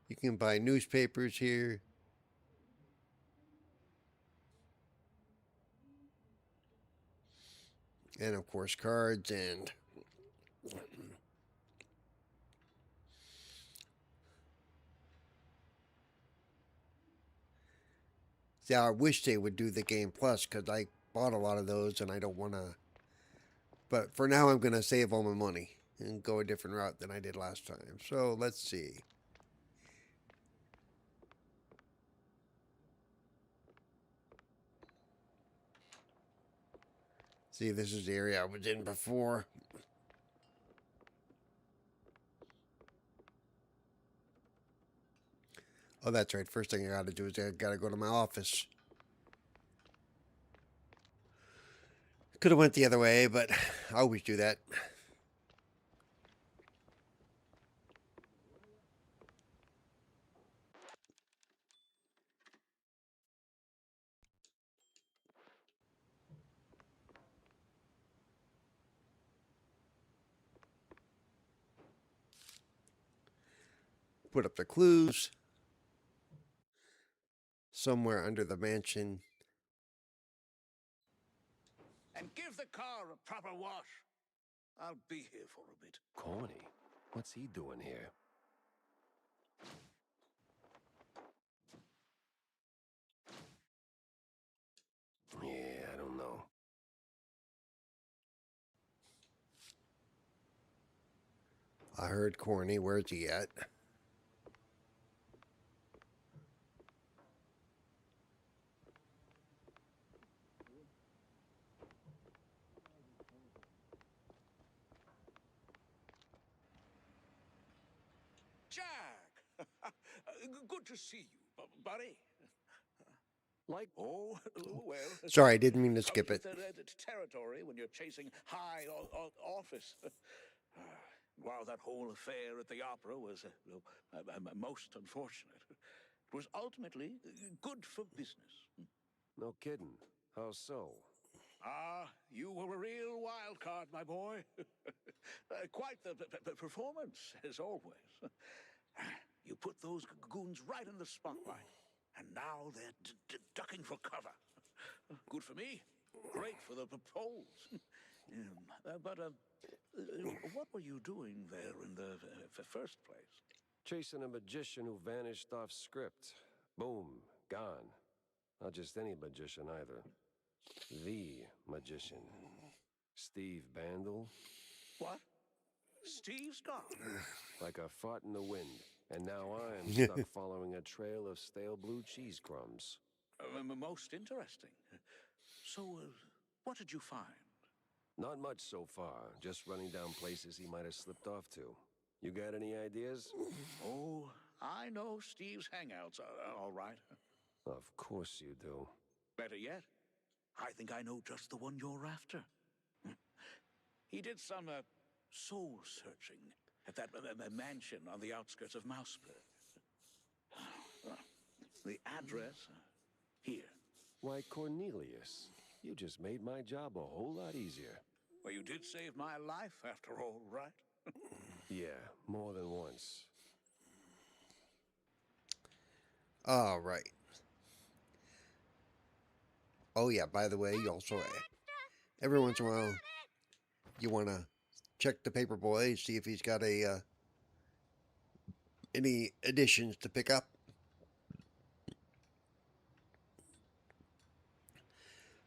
You can buy newspapers here. And of course, cards and see, I wish they would do the Game Plus because I bought a lot of those and I don't want to. But for now, I'm going to save all my money and go a different route than I did last time. So let's see. See, this is the area I was in before. Oh, that's right. First thing I got to do is I got to go to my office. Could have went the other way, but I always do that. Put up the clues. Somewhere under the mansion. And give the car a proper wash. I'll be here for a bit. Corny. What's he doing here? Yeah, I don't know. I heard corny. Where's he at? Jack! Good to see you, buddy. Like, Oh, well. Sorry, I didn't mean to skip it. Territory when you're chasing high office. While that whole affair at the opera was most unfortunate, it was ultimately good for business. no kidding. How so? You were a real wild card, my boy. Quite the performance, as always. You put those goons right in the spotlight, and now they're ducking for cover. Good for me. Great for the polls. What were you doing there in the first place? Chasing a magician who vanished off script. Boom, gone. Not just any magician either. The magician. Steve Bandel. What? Steve's gone. Like a fart in the wind. And now I'm stuck following a trail of stale blue cheese crumbs. Most interesting. So, what did you find? Not much so far. Just running down places he might have slipped off to. You got any ideas? Oh, I know Steve's hangouts are all right. Of course you do. Better yet, I think I know just the one you're after. He did some soul searching at that mansion on the outskirts of Mouseburg. The address here. Why, Cornelius, you just made my job a whole lot easier. Well, you did save my life after all, right? Yeah, more than once. All right. Oh yeah, by the way, you also every once in a while you want to check the paper boy, see if he's got any additions to pick up.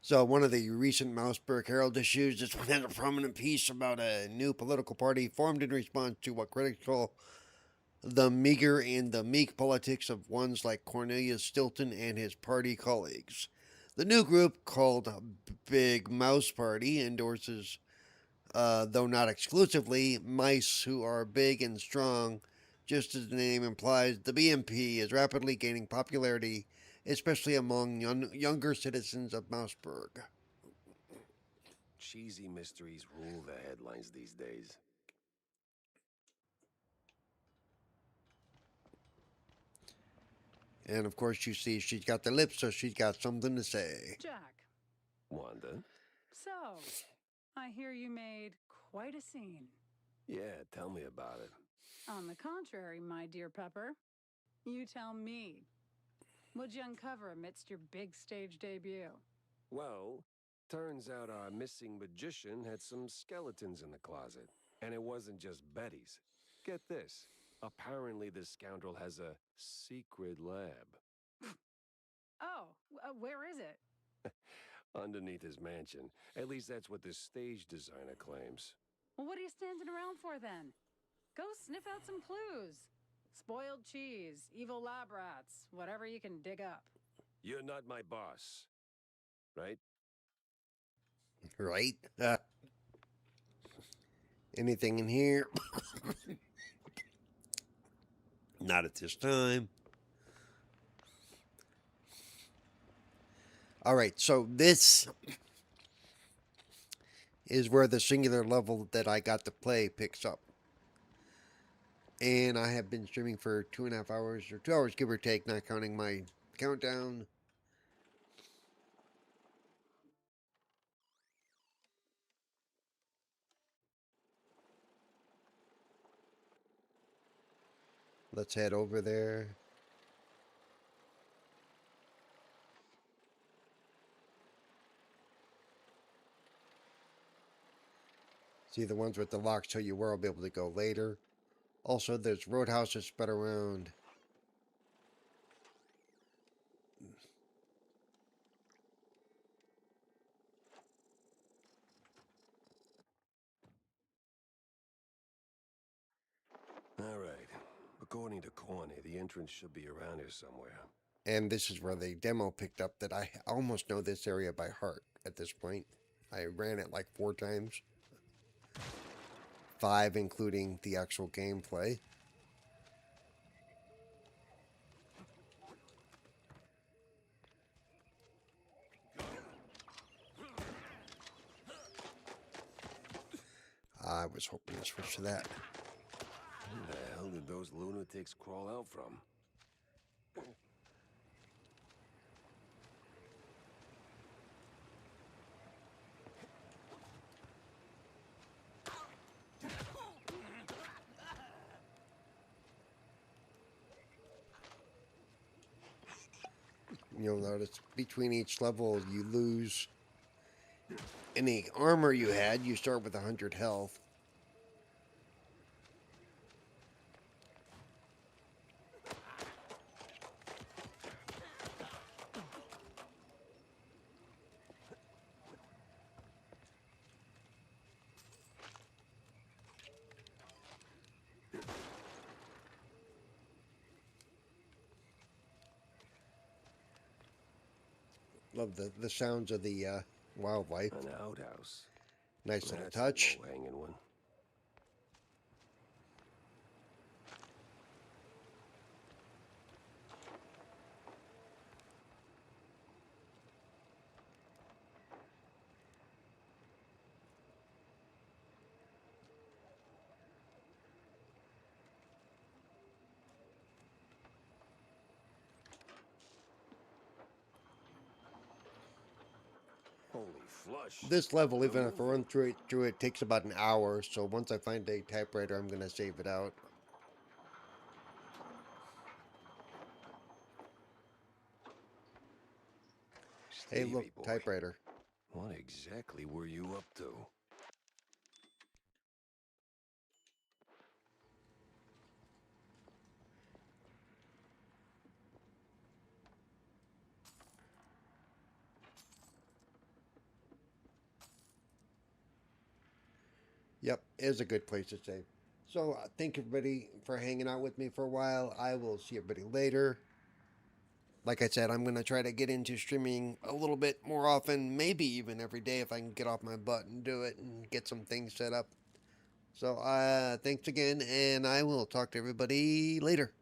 So one of the recent Mouseburg Herald issues just had a prominent piece about a new political party formed in response to what critics call the meager and the meek politics of ones like Cornelius Stilton and his party colleagues. The new group, called Big Mouse Party, endorses, though not exclusively, mice who are big and strong. Just as the name implies, the BMP is rapidly gaining popularity, especially among younger citizens of Mouseburg. Cheesy mysteries rule the headlines these days. And of course, you see she's got the lips, so she's got something to say. Jack, Wanda? so I hear you made quite a scene. Yeah, tell me about it. On the contrary, my dear Pepper, you tell me. What'd you uncover amidst your big stage debut? Well, turns out our missing magician had some skeletons in the closet. And it wasn't just Betty's. Get this. Apparently this scoundrel has a secret lab. Oh, where is it? Underneath his mansion. At least that's what the stage designer claims. Well, what are you standing around for then? Go sniff out some clues. Spoiled cheese, evil lab rats, whatever you can dig up. You're not my boss. Right? Right? Anything in here? Not at this time. All right, so this is where the singular level that I got to play picks up. And I have been streaming for 2.5 hours, or 2 hours give or take, not counting my countdown. Let's head over there. See, the ones with the locks tell you where I'll be able to go later. Also, there's roadhouses spread around. All right. According to Corny, the entrance should be around here somewhere. And this is where the demo picked up that I almost know this area by heart at this point. I ran it like 4 times. 5 including the actual gameplay. I was hoping to switch to that. Where the hell did those lunatics crawl out from? You'll notice between each level you lose any armor you had. You start with 100 health. Love the sounds of the wildlife. An outhouse. Nice little That's touch. a low-hanging one. Holy flush. This level, even if I run through it takes about an hour. So once I find a typewriter, I'm gonna save it out. Hey, look, Stevie boy, typewriter. what exactly were you up to? Yep, is a good place to save. So thank everybody for hanging out with me for a while. I will see everybody later. Like I said, I'm going to try to get into streaming a little bit more often, maybe even every day if I can get off my butt and do it and get some things set up. So thanks again, and I will talk to everybody later.